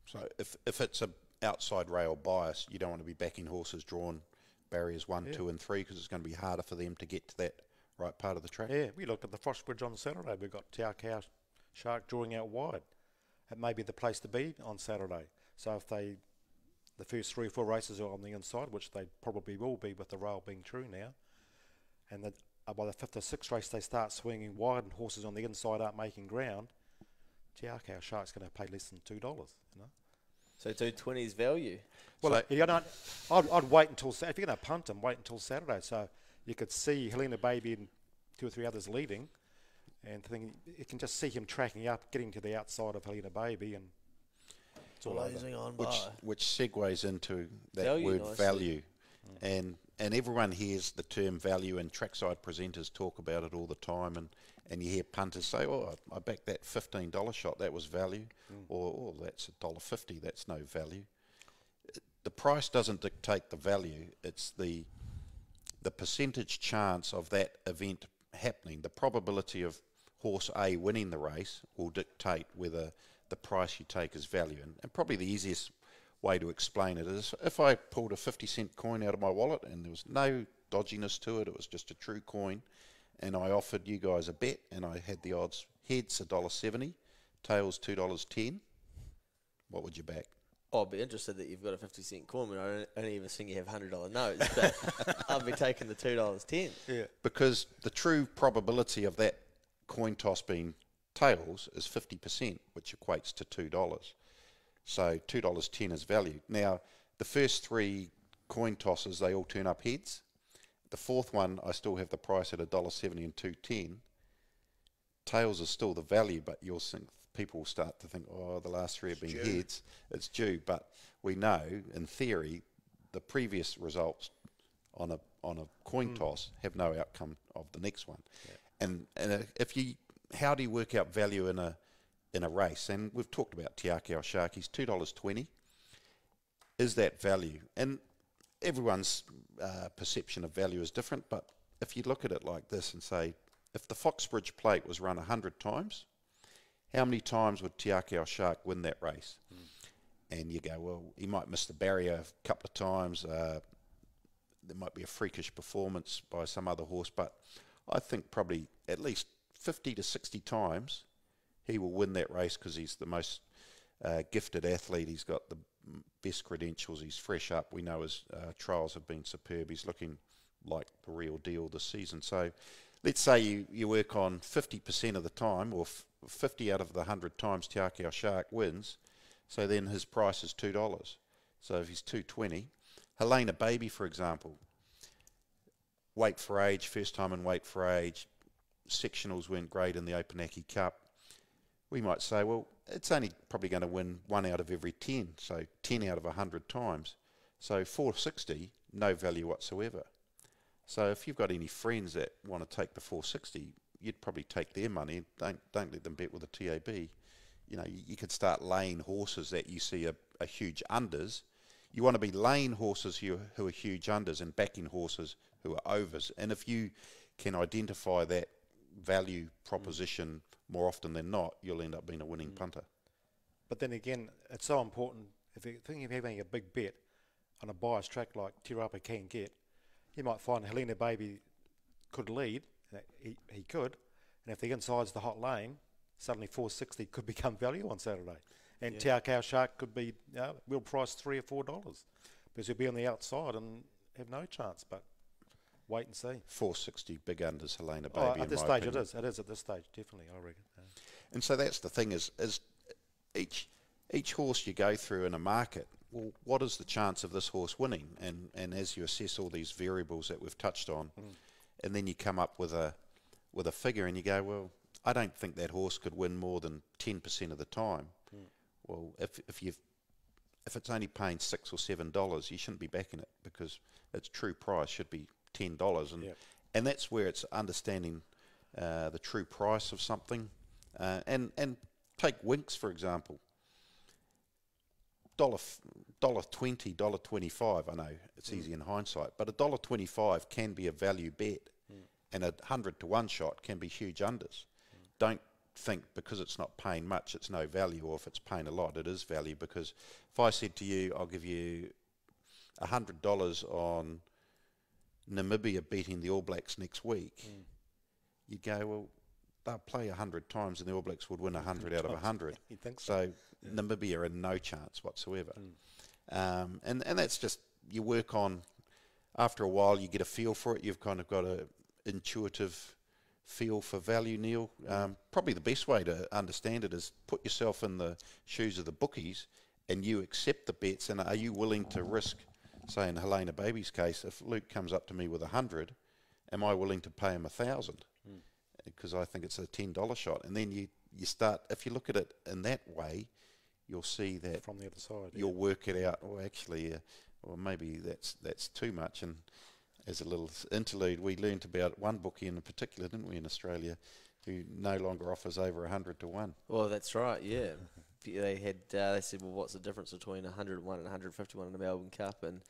So if it's a outside rail bias, you don't want to be backing horses drawn barriers 1, 2 and 3, because it's going to be harder for them to get to that right part of the track. Yeah, we looked at the Frost Bridge on Saturday. We've got Te Cow Shark drawing out wide. It may be the place to be on Saturday. So if the first 3 or 4 races are on the inside, which they probably will be with the rail being true now, and by the 5th or 6th race they start swinging wide and horses on the inside aren't making ground, Te Cow Shark's going to pay less than $2, So 220 is value. Well, I'd wait until, if you're going to punt them, wait until Saturday. So you could see Helena Baby and 2 or 3 others leading, and you can just see him tracking up, getting to the outside of Helena Baby, and it's all over. Which segues into that word value. And everyone hears the term value, and trackside presenters talk about it all the time, and you hear punters say, oh, I backed that $15 shot, that was value, or oh, that's $1.50, that's no value. The price doesn't dictate the value, it's the percentage chance of that event happening. The probability of horse A winning the race will dictate whether the price you take is value. And probably the easiest way to explain it is if I pulled a 50-cent coin out of my wallet and there was no dodginess to it, it was just a true coin, and I offered you guys a bet, and I had the odds heads $1.70, tails $2.10, what would you back? Oh, I'd be interested that you've got a 50-cent coin, but I don't even think you have $100 notes. But I'd be taking the $2.10. Yeah. Because the true probability of that coin toss being tails is 50%, which equates to $2. So $2.10 is value. Now, the first 3 coin tosses, they all turn up heads. The fourth one, I still have the price at $1.70 and $2.10. Tails is still the value, but you'll think people will start to think, oh, the last 3 have been heads. It's due, but we know, in theory, the previous results on a coin toss have no outcome of the next one. Yeah. And how do you work out value in a race? And we've talked about Te Akau Shark. He's $2.20. Is that value? And everyone's perception of value is different, but if you look at it like this and say, if the Foxbridge Plate was run 100 times, how many times would Te Akau Shark win that race? And you go, well, he might miss the barrier a couple of times. There might be a freakish performance by some other horse, but I think probably at least 50 to 60 times he will win that race because he's the most gifted athlete. He's got the best credentials. He's fresh up. We know his trials have been superb. He's looking like the real deal this season. So let's say you work on 50% of the time, or 50 out of the 100 times Te Akau Shark wins. So then his price is $2. So if he's $2.20, Helena Baby, for example, weight for age, first time in weight for age, sectionals went great in the Opunake Cup. We might say, well, it's only probably going to win 1 out of every 10, so 10 out of 100 times. So $4.60, no value whatsoever. So if you've got any friends that want to take the $4.60, you'd probably take their money. Don't let them bet with a TAB. You know, you could start laying horses that you see are huge unders. You want to be laying horses who are huge unders and backing horses who are overs. And if you can identify that value proposition more often than not, you'll end up being a winning punter. But then again, it's so important, if you're thinking of having a big bet on a biased track like Te Rapa can get, you might find Helena Baby could lead, he could, and if the inside's the hot lane, suddenly $4.60 could become value on Saturday. And Te Akau Shark could be, we'll price $3 or $4 because he'll be on the outside and have no chance, but wait and see. $4.60 big unders Helena Baby. At this stage it is at this stage, definitely, I reckon. And so that's the thing is each horse you go through in a market, well, what is the chance of this horse winning? And as you assess all these variables that we've touched on, and then you come up with a figure and you go, well, I don't think that horse could win more than 10% of the time. Well, if it's only paying $6 or $7, you shouldn't be backing it because its true price should be $10, and that's where it's understanding the true price of something. And take Winks for example. $1.20, $1.25. I know it's easy in hindsight, but $1.25 can be a value bet, and 100 to 1 shot can be huge unders. Don't think because it's not paying much it's no value, or if it's paying a lot it is value, because if I said to you I'll give you $100 on Namibia beating the All Blacks next week, you'd go, well, they'll play 100 times and the All Blacks would win 100 out of 100. You think so? Namibia are no chance whatsoever. And that's just, you work on, after a while you get a feel for it. You've kind of got an intuitive feel for value, Neil. Probably the best way to understand it is put yourself in the shoes of the bookies and you accept the bets, and are you willing to risk, say in Helena Baby's case, if Luke comes up to me with 100, am I willing to pay him 1,000? Because I think it's a $10 shot. And then you start, if you look at it in that way, you'll see that from the other side, you'll work it out. Well, actually, well, maybe that's too much. And as a little interlude, we learnt about one bookie in particular, didn't we, in Australia, who no longer offers over 100 to 1. Well, that's right. Yeah, they said, well, what's the difference between 101 and 151 in the Melbourne Cup? And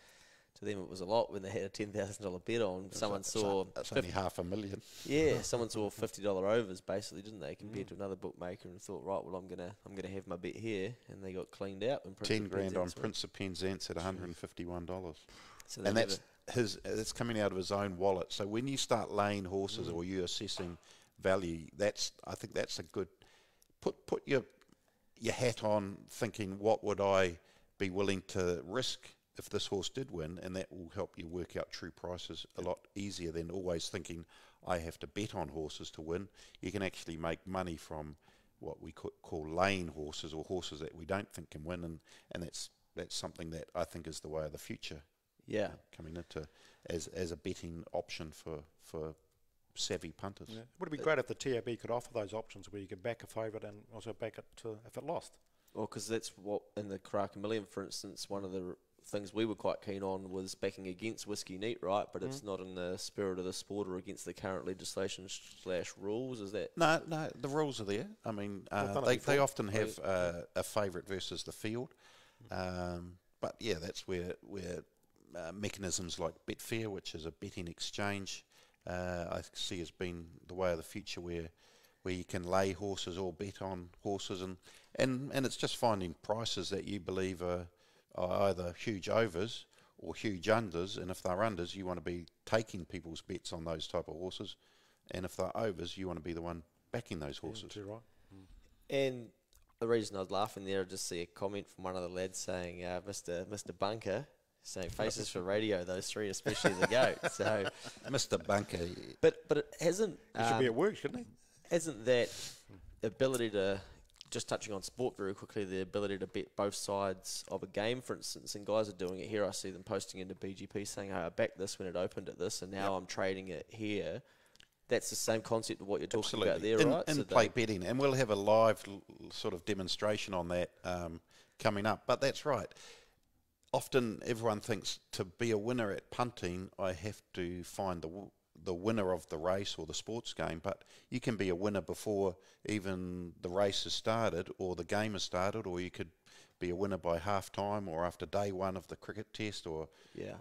to them, it was a lot when they had a $10,000 bet on. Someone saw that's only $500,000. Yeah, someone saw $50 overs basically, didn't they? Compared to another bookmaker, and thought, right, well, I'm gonna have my bet here, and they got cleaned out. And $10,000 on Prince of Penzance at $151, so and that's coming out of his own wallet. So when you start laying horses or you're assessing value, I think that's a good put your hat on, thinking what would I be willing to risk if this horse did win, and that will help you work out true prices a lot easier than always thinking I have to bet on horses to win. You can actually make money from what we call lane horses, or horses that we don't think can win, and that's something that I think is the way of the future. Yeah. Coming into as a betting option for savvy punters. Yeah. Would it be great if the TAB could offer those options where you could back a favourite and also back it to if it lost? Well, because that's what, in the Karaka Million, for instance, one of the things we were quite keen on was backing against Whiskey Neat, right? But it's not in the spirit of the sport or against the current legislation / rules, is that? No, the rules are there. I mean, they often have a favourite versus the field. But yeah, that's where mechanisms like Betfair, which is a betting exchange, I see as being the way of the future, where you can lay horses or bet on horses, and it's just finding prices that you believe are either huge overs or huge unders, and if they're unders, you want to be taking people's bets on those type of horses, and if they're overs, you want to be the one backing those horses. Yeah, right. And the reason I was laughing there, I just see a comment from one of the lads saying, Mr. Bunker, saying faces for radio, those three, especially the goat. So, Mr. Bunker. but it hasn't. He should be at work, shouldn't he? Hasn't that ability to, just touching on sport very quickly, the ability to bet both sides of a game, for instance, and guys are doing it here. I see them posting into BGP saying, "Hey, I backed this when it opened at this, and now I'm trading it here." That's the same concept of what you're talking about there, right? In play betting, and we'll have a live sort of demonstration on that coming up. But that's right. Often everyone thinks to be a winner at punting, I have to find the winner of the race or the sports game. But you can be a winner before even the race has started or the game has started, or you could be a winner by half time or after day one of the cricket test, or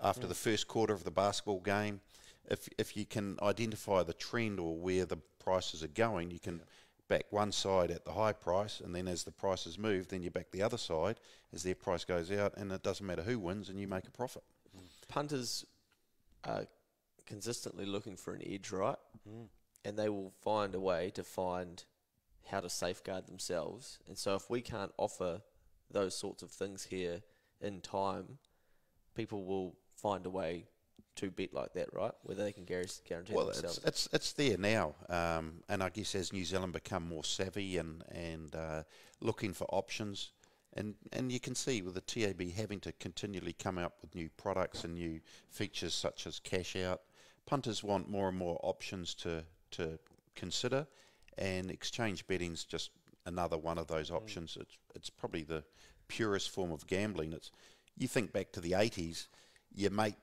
after the first quarter of the basketball game. If you can identify the trend or where the prices are going, you can back one side at the high price, and then as the prices move, then you back the other side as their price goes out, and it doesn't matter who wins, and you make a profit. Punters are consistently looking for an edge, right? And they will find a way to find how to safeguard themselves. And so if we can't offer those sorts of things here in time, people will find a way to bet like that, right? Whether they can guarantee themselves. It's there now, and I guess as New Zealand become more savvy and looking for options, and you can see with the TAB having to continually come out with new products and new features such as cash out, punters want more and more options to consider, and exchange betting's just another one of those options. It's probably the purest form of gambling. You think back to the 80s, your mate,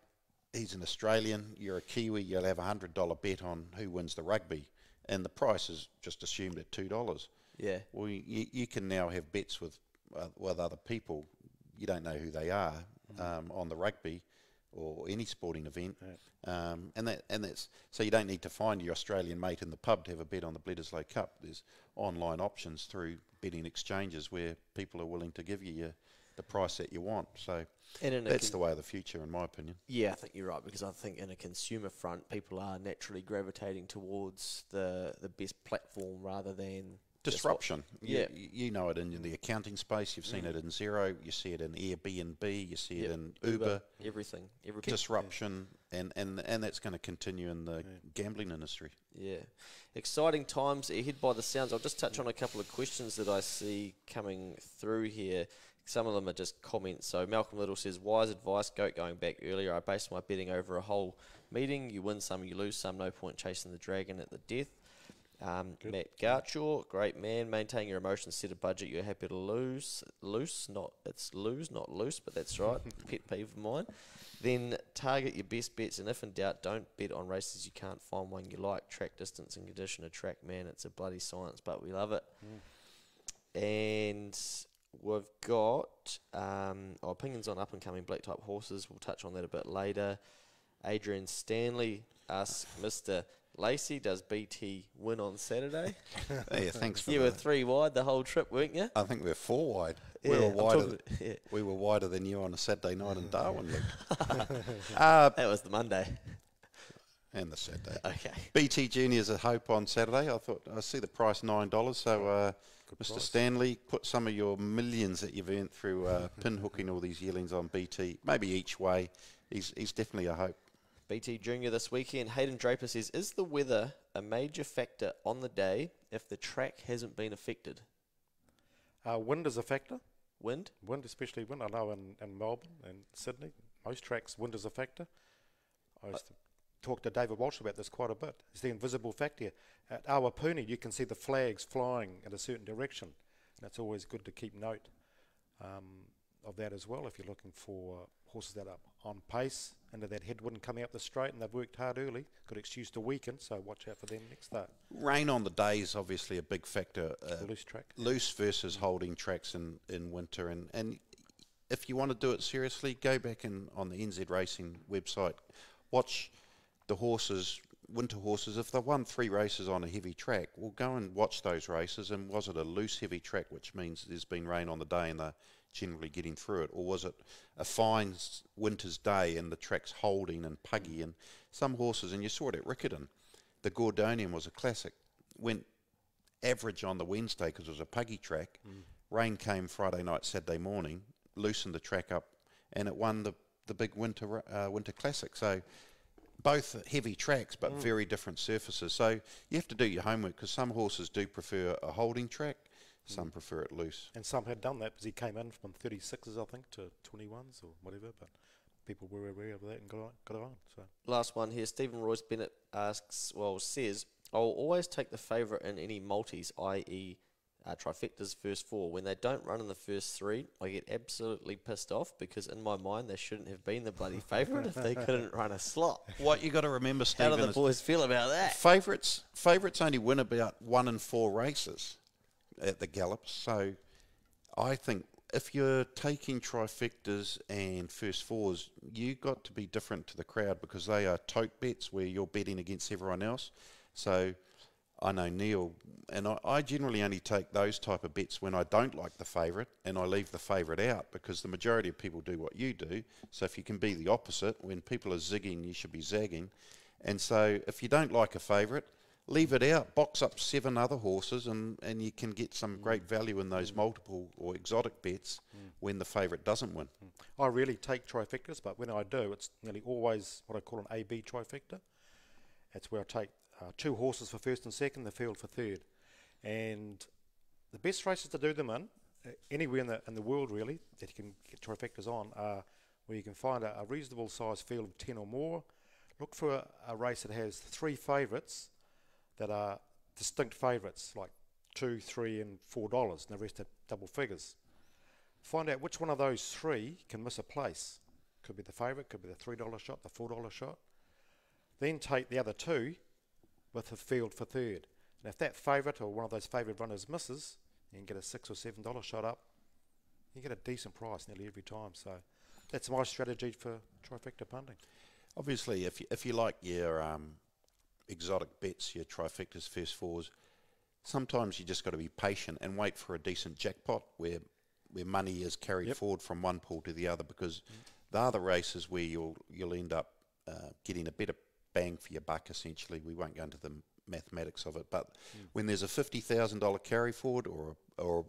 he's an Australian, you're a Kiwi, you'll have $100 bet on who wins the rugby, and the price is just assumed at $2. Yeah. Well, you can now have bets with other people. You don't know who they are on the rugby or any sporting event, and that's so you don't need to find your Australian mate in the pub to have a bet on the Bledisloe Cup. There's online options through betting exchanges where people are willing to give you the price that you want. So that's the way of the future, in my opinion. Yeah, I think you're right, because I think in a consumer front, people are naturally gravitating towards the best platform rather than disruption. You know it in the accounting space. You've seen it in Xero. You see it in Airbnb. You see it in Uber. Everything. Disruption, and that's going to continue in the gambling industry. Yeah. Exciting times ahead by the sounds. I'll just touch on a couple of questions that I see coming through here. Some of them are just comments. So Malcolm Little says, wise advice, Goat, going back earlier. I based my betting over a whole meeting. You win some, you lose some. No point chasing the dragon at the death. Matt Garchaw, great man. Maintain your emotions, set a budget. You're happy to lose, not loose, but that's right. Pet peeve of mine. Then target your best bets, and if in doubt, don't bet on races you can't find one you like. Track distance and condition a track, man. It's a bloody science, but we love it. And we've got opinions on up-and-coming black-type horses. We'll touch on that a bit later. Adrian Stanley asks, Mr. Lacey, does BT win on Saturday? Yeah, thanks for You were 3 wide the whole trip, weren't you? I think we're 4 wide. Yeah, We were wider than you on a Saturday night in Darwin, Luke. That was the Monday. And the Saturday. Okay. BT Juniors a hope on Saturday. I see the price $9. So, Mr. price. Stanley, put some of your millions that you've earned through pinhooking all these yearlings on BT, maybe each way. He's definitely a hope. BT Junior this weekend. Hayden Draper says, is the weather a major factor on the day if the track hasn't been affected? Wind is a factor. Wind? Wind, especially wind. I know in Melbourne and Sydney, most tracks, wind is a factor. I used to talk to David Walsh about this quite a bit. It's the invisible factor. At Awapuni, you can see the flags flying in a certain direction. That's always good to keep note of that as well if you're looking for horses that are on pace into that headwind coming up the straight and they've worked hard early. Good excuse to weaken, so watch out for them next start. Rain on the day is obviously a big factor. Loose track. Loose versus holding tracks in winter. And if you want to do it seriously, go back on the NZ Racing website, watch the horses, winter horses. If they've won 3 races on a heavy track, well, go and watch those races. And was it a loose, heavy track, which means there's been rain on the day and they're generally getting through it, or was it a fine winter's day and the track's holding and puggy? And some horses, and you saw it at Riccarton, the Gordonian was a classic, went average on the Wednesday because it was a puggy track. Rain came Friday night, Saturday morning, loosened the track up, and it won the big winter classic. So both heavy tracks but very different surfaces. So you have to do your homework, because some horses do prefer a holding track, some prefer it loose. And some had done that because he came in from 36s, I think, to 21s or whatever, but people were aware of that and got it on. So Last one here. Stephen Royce Bennett says, I'll always take the favourite in any multis, i.e. trifectas first 4. When they don't run in the first 3, I get absolutely pissed off, because in my mind they shouldn't have been the bloody favourite if they couldn't run a slot. What you got to remember, Stephen, How do the boys feel about that? Favourites only win about 1 in 4 races at the Gallops. So I think if you're taking trifectas and first 4s, you got to be different to the crowd, because they are tote bets where you're betting against everyone else. So I know Neil, and I generally only take those type of bets when I don't like the favourite, and I leave the favourite out, because the majority of people do what you do. So if you can be the opposite, when people are zigging, you should be zagging. And so if you don't like a favourite, leave it out, box up 7 other horses, and you can get some great value in those multiple or exotic bets when the favourite doesn't win. I really take trifectas, but when I do, it's nearly always what I call an AB trifecta. That's where I take 2 horses for first and second, the field for third. And the best races to do them in, anywhere in the world really, that you can get trifectas on, are where you can find a reasonable size field of 10 or more. Look for a race that has 3 favourites that are distinct favourites, like $2, $3 and $4, and the rest are double figures. Find out which one of those 3 can miss a place. Could be the favourite, could be the $3 shot, the $4 shot. Then take the other 2 with a field for third. And if that favourite or one of those favourite runners misses, you can get a $6 or $7 shot up. You get a decent price nearly every time. So that's my strategy for trifecta punting. Obviously, if you like your exotic bets, your trifectas, first 4s, sometimes you just got to be patient and wait for a decent jackpot where money is carried forward from one pool to the other, because there are the races where you'll end up getting a better bang for your buck, essentially. We won't go into the mathematics of it, but when there's a $50,000 carry forward or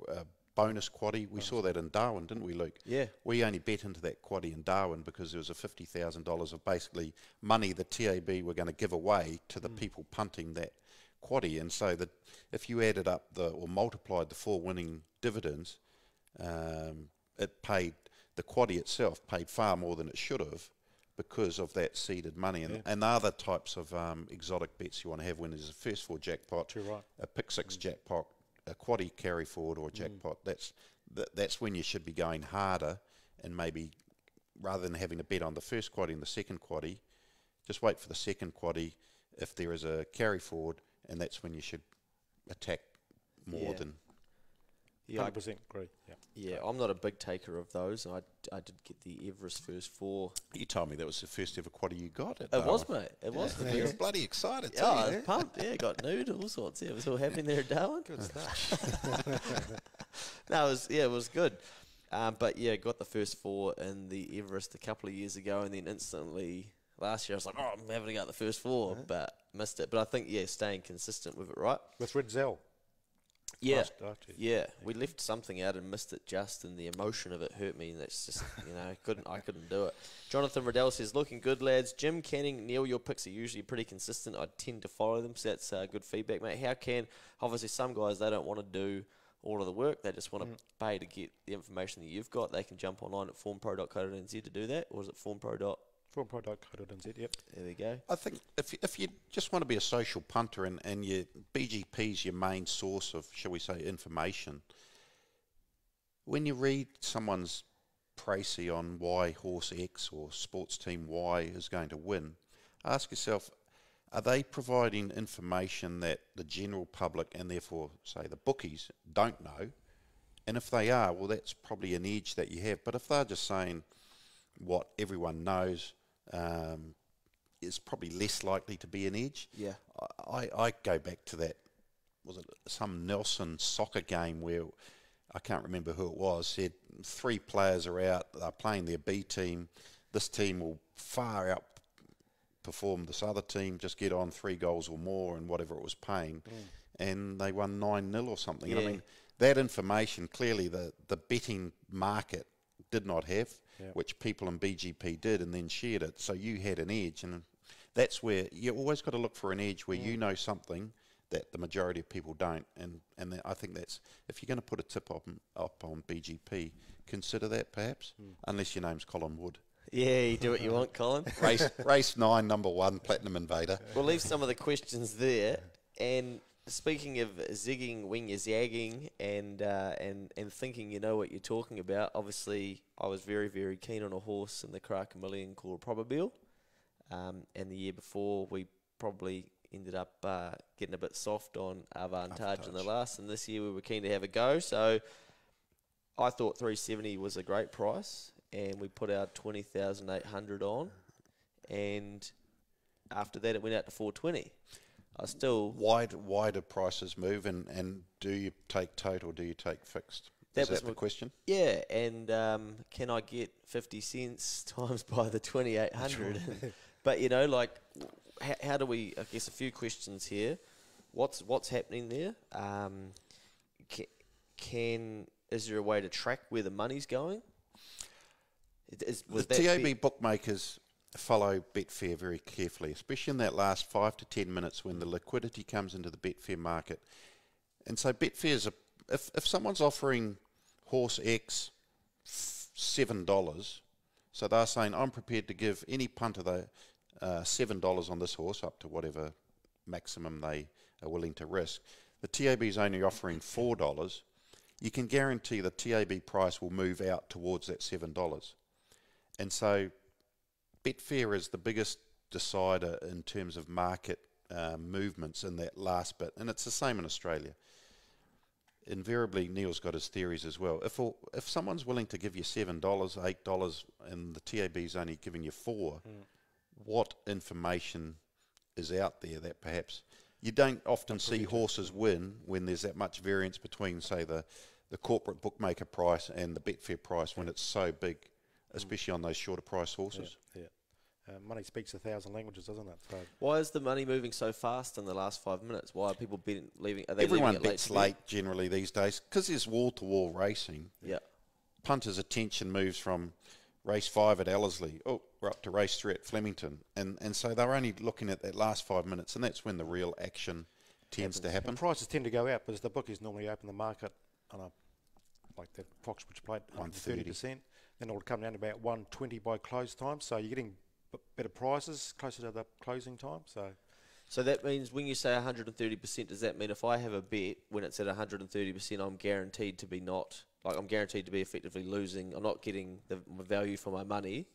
a bonus quaddie, we saw that in Darwin, didn't we, Luke? Yeah. We only bet into that quaddie in Darwin because there was a $50,000 of basically money the TAB were going to give away to the people punting that quaddie. And so that if you added up or multiplied the 4 winning dividends, it paid, the quaddie itself paid far more than it should have, because of that seeded money. And the other types of exotic bets you want to have when there's a first 4 jackpot, a pick 6 jackpot, a quaddie carry forward or jackpot, that's when you should be going harder, and maybe rather than having a bet on the first quaddie and the second quaddie, just wait for the second quaddie if there is a carry forward, and that's when you should attack more than... Yeah, 100% agree. Yeah, I'm not a big taker of those. I did get the Everest first 4. You told me that was the first ever quaddie you got. It was, mate. It was. You were bloody excited too. Yeah, I was pumped. Yeah, got nude, all sorts. Yeah, it was all happening there at Darwin. Good stuff. No, it was good. But yeah, got the first 4 in the Everest a couple of years ago, and then instantly last year I was like, I'm having to go the first 4, but missed it. But I think, staying consistent with it, right? With Red Zell. Yeah, After. yeah. We left something out and missed it just, and the emotion of it hurt me. And that's just, I couldn't do it. Jonathan Riddell says, looking good, lads. Jim, Canning, Neil, your picks are usually pretty consistent. I tend to follow them, so that's good feedback, mate. Obviously some guys, they don't want to do all of the work. They just want to pay to get the information that you've got. They can jump online at formpro.co.nz to do that, or is it formpro.co.nz? FormPro.co.nz, yep. There we go. I think if you just want to be a social punter and your BGP's your main source of, shall we say, information, when you read someone's précis on why horse X or sports team Y is going to win, ask yourself, are they providing information that the general public and therefore, say, the bookies don't know? And if they are, well, that's probably an edge that you have. But if they're just saying what everyone knows, is probably less likely to be an edge. Yeah. I go back to that, was it some Nelson soccer game where, I can't remember who it was, said 3 players are out, they're playing their B team, this team will far outperform this other team, just get on 3 goals or more and whatever it was paying, and they won 9-0 or something. Yeah. And I mean, that information, clearly the betting market did not have, which people in BGP did and then shared it. So you had an edge, and that's where you always got to look for an edge where you know something that the majority of people don't. And I think that's, if you're going to put a tip up on BGP, consider that perhaps, unless your name's Colin Wood. Yeah, you do what you want, Colin. Race 9, number 1, Platinum Invader. We'll leave some of the questions there. And speaking of zigging when you're zagging and thinking you know what you're talking about, obviously I was very, very keen on a horse in the Crack a Million called Probabile. And the year before we probably ended up getting a bit soft on Avantage in the last. And this year we were keen to have a go. So I thought 370 was a great price. And we put our 20,800 on. And after that it went out to 420. I still... Why do prices move, and do you take total or do you take fixed? Is that the question? Yeah, and can I get 50 cents times by the 2,800? But, how do we... I guess a few questions here. What's happening there? Is there a way to track where the money's going? The TAB bookmakers follow Betfair very carefully, especially in that last 5 to 10 minutes when the liquidity comes into the Betfair market. And so Betfair's if someone's offering horse X $7, so they're saying I'm prepared to give any punter the $7 on this horse up to whatever maximum they are willing to risk. The TAB is only offering $4. You can guarantee the TAB price will move out towards that $7. And so Betfair is the biggest decider in terms of market movements in that last bit, and it's the same in Australia. Invariably, Neil's got his theories as well. If someone's willing to give you $7, $8, and the TAB's only giving you $4, what information is out there that perhaps you don't often see horses win when there's that much variance between, say, the corporate bookmaker price and the Betfair price when it's so big, especially on those shorter price horses. Yeah. Money speaks 1,000 languages, doesn't it? So why is the money moving so fast in the last 5 minutes? Why are people leaving? Are they Everyone leaving it bets late generally these days because there's wall-to-wall racing. Yeah. Punters' attention moves from race 5 at Ellerslie, we're up to race 3 at Flemington, and so they're only looking at that last 5 minutes, and that's when the real action tends to happen. And prices tend to go out because the bookies normally open the market on like the Foxbridge plate, 130%. Then it'll come down to about 120 by close time. So you're getting better prices closer to the closing time. So that means when you say 130%, does that mean if I have a bet when it's at 130%, I'm guaranteed to be I'm guaranteed to be effectively losing. I'm not getting the value for my money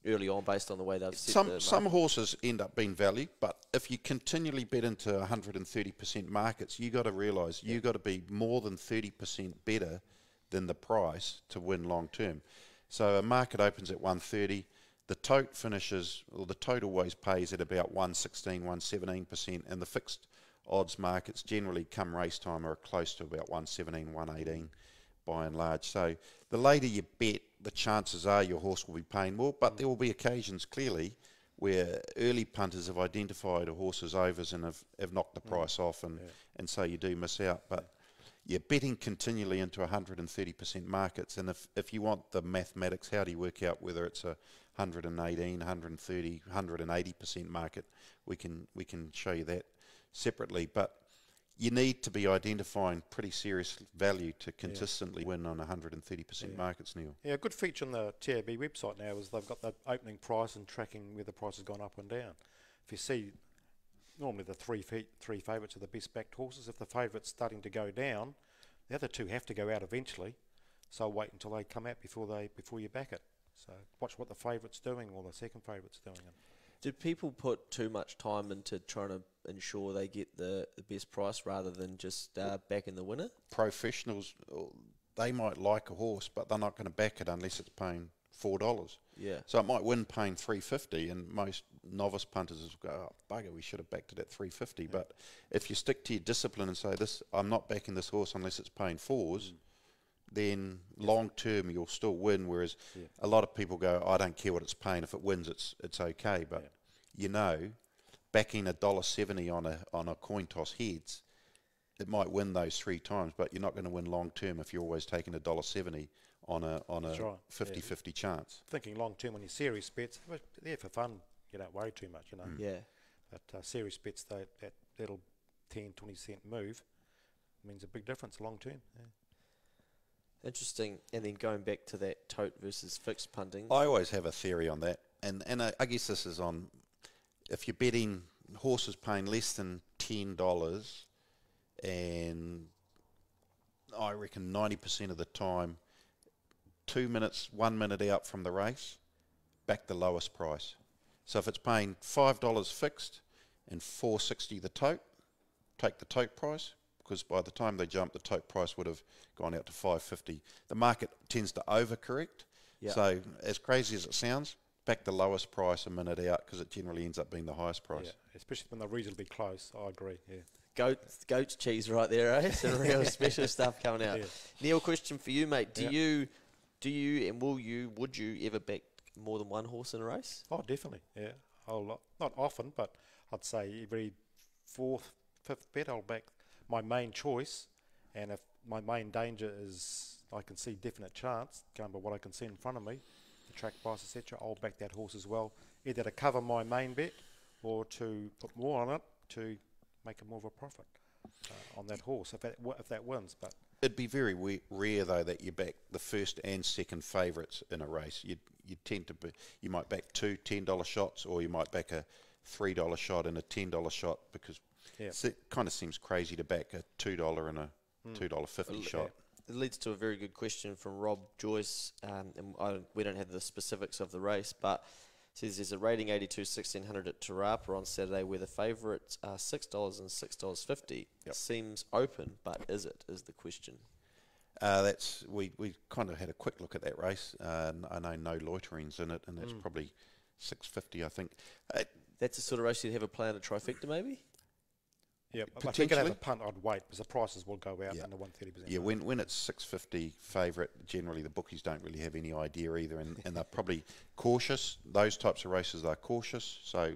early on based on the way they've set some horses end up being valued, but if you continually bet into 130% markets, you got to realise you got to be more than 30% better than the price to win long term. So a market opens at 130, the tote finishes, or the tote always pays at about 116, 117%, and the fixed odds markets generally come race time are close to about 117, 118 by and large. So the later you bet, the chances are your horse will be paying more, but there will be occasions clearly where early punters have identified a horse's overs and have knocked the price off, and so you do miss out. But you're betting continually into 130% markets, and if you want the mathematics, how do you work out whether it's a 118, 130, 180% market? We can show you that separately, but you need to be identifying pretty serious value to consistently win on 130% markets, Neil. Yeah, a good feature on the TAB website now is they've got the opening price and tracking where the price has gone up and down. If you see, normally the three favourites are the best backed horses. If the favourite's starting to go down, the other two have to go out eventually. So wait until they come out before you back it. So watch what the favourite's doing or the second favourite's doing. Do people put too much time into trying to ensure they get the best price rather than just backing the winner? Professionals, they might like a horse, but they're not going to back it unless it's paying $4. Yeah. So it might win paying $3.50, and most novice punters will go, oh, bugger, we should have backed it at $3.50. Yeah. But if you stick to your discipline and say, I'm not backing this horse unless it's paying $4, then long term you'll still win. Whereas a lot of people go, I don't care what it's paying. If it wins, it's okay. But backing $1.70 on a coin toss heads, it might win those 3 times, but you're not going to win long term if you're always taking $1.70 on a 50-50 chance. Thinking long term on your series bets, they're for fun. You don't worry too much, Yeah. But series bets, that little 10-20 cent move means a big difference long term. Yeah. Interesting. And then going back to that tote versus fixed punting. I always have a theory on that, and I guess this is on if you're betting horses paying less than $10, and I reckon 90% of the time, 2 minutes, 1 minute out from the race, back the lowest price. So if it's paying $5 fixed and $4.60 the tote, take the tote price, because by the time they jump, the tote price would have gone out to $5.50. The market tends to overcorrect. Yep. So as crazy as it sounds, back the lowest price a minute out, because it generally ends up being the highest price. Yeah, especially when they're reasonably close. I agree. Yeah. Goat's cheese right there, eh? Some real special stuff coming out. Yeah. Neil, question for you, mate. Would you ever back more than one horse in a race? Oh, definitely. Yeah, a whole lot. Not often, but I'd say every 4th, 5th bet I'll back my main choice, and if my main danger is I can see definite chance, going by what I can see in front of me, the track price, etc., I'll back that horse as well, either to cover my main bet or to put more on it to make it more of a profit on that horse if that wins. But it'd be very rare though that you back the first and second favourites in a race. You tend to you might back 2 $10 shots, or you might back a $3 shot and a $10 shot, because it kind of seems crazy to back a $2 and a $2.50 shot. It leads to a very good question from Rob Joyce, and we don't have the specifics of the race, but says there's a rating 82 1600 at Te Rapa on Saturday where the favourites are $6 and $6.50. Yep. Seems open, but is the question. We kind of had a quick look at that race. I know no loiterings in it, and that's probably $6.50, I think. That's the sort of race you'd have a play on a trifecta, maybe? Yeah, if you could have a punt, I'd wait, because the prices will go out under 130%. Yeah, when it's $6.50 favourite, generally the bookies don't really have any idea either, and they're probably cautious. Those types of races, they're cautious. So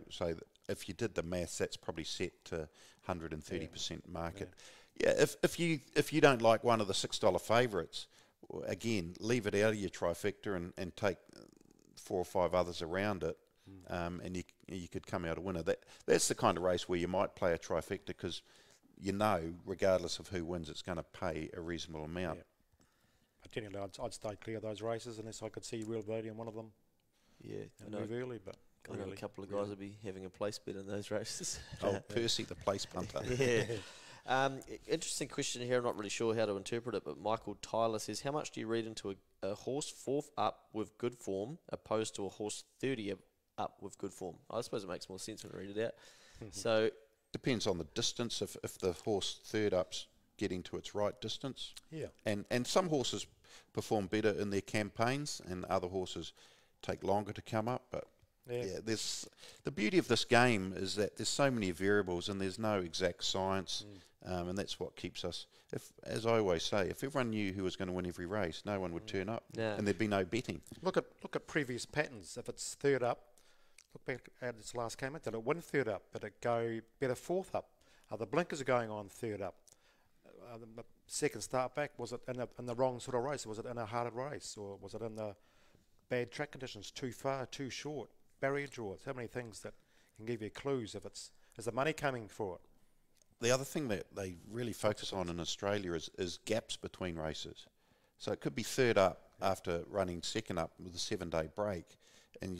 if you did the maths, that's probably set to 130% market. Yeah, if you don't like one of the $6 favourites, again, leave it out of your trifecta and take 4 or 5 others around it. And you could come out a winner. That's the kind of race where you might play a trifecta, because regardless of who wins, it's going to pay a reasonable amount. Yeah. But generally, I'd stay clear of those races unless I could see real value in one of them. Yeah, and move early, but I know a couple of guys will be having a place bet in those races. Oh, Percy, the place punter. Yeah. Interesting question here. I'm not really sure how to interpret it, but Michael Tyler says, how much do you read into a horse 4th up with good form opposed to a horse 30 up with good form? I suppose it makes more sense when I read it out. So depends on the distance. If the horse 3rd up's getting to its right distance, and some horses perform better in their campaigns, and other horses take longer to come up. But there's the beauty of this game is that there's so many variables and there's no exact science, and that's what keeps us. As I always say, if everyone knew who was going to win every race, no one would turn up, and there'd be no betting. Look at previous patterns. If it's 3rd up, look back at its last came out. Did it win 3rd up? Did it go better 4th up? The blinkers are going on 3rd up. the second start back, was it in the wrong sort of race? Was it in a harder race, or was it in the bad track conditions, too far, too short, barrier draws? How many things that can give you clues if it's, is the money coming for it? The other thing that they really focus on in Australia is gaps between races. So it could be third up after running second up with a 7-day break, and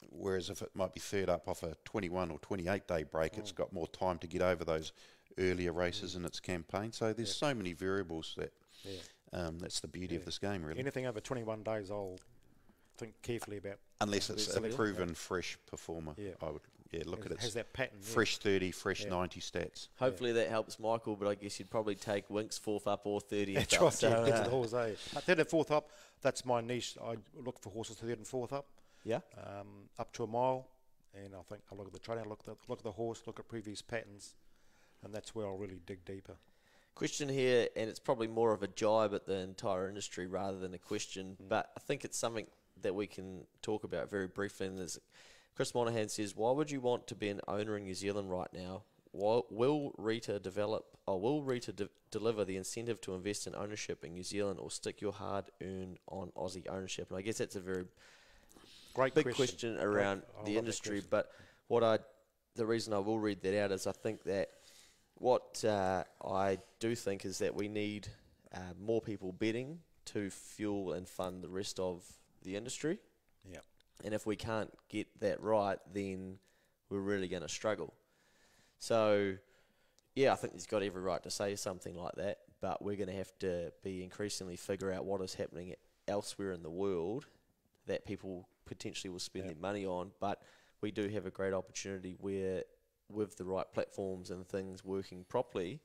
whereas if it might be third up off a 21 or 28-day break, it's got more time to get over those earlier races in its campaign. So there's so many variables that that's the beauty of this game, really. Anything over 21 days, I'll think carefully about. Unless it's a proven fresh performer, I would look at it. Has that pattern? Fresh 30, fresh 90 stats. Hopefully that helps Michael, but I guess you'd probably take Winks 4th up or 30th That's up. right, So, get to the horse, eh? 3rd and 4th up, that's my niche. I look for horses 3rd and 4th up. Yeah. Up to a mile, and I think I look at the training, look at the horse, look at previous patterns, and that's where I'll really dig deeper. Question here, and it's probably more of a jibe at the entire industry rather than a question, but I think it's something that we can talk about very briefly. And there's Chris Monahan says, why would you want to be an owner in New Zealand right now? Will Rita deliver the incentive to invest in ownership in New Zealand, or stick your hard-earned on Aussie ownership? And I guess that's a very big question around the industry. But the reason I will read that out is I think that what I do think is that we need more people betting to fuel and fund the rest of the industry. Yeah. And if we can't get that right, then we're really going to struggle. So, yeah, I think he's got every right to say something like that, but we're going to have to be increasingly figure out what is happening elsewhere in the world that people potentially will spend their money on. But we do have a great opportunity where, with the right platforms and things working properly,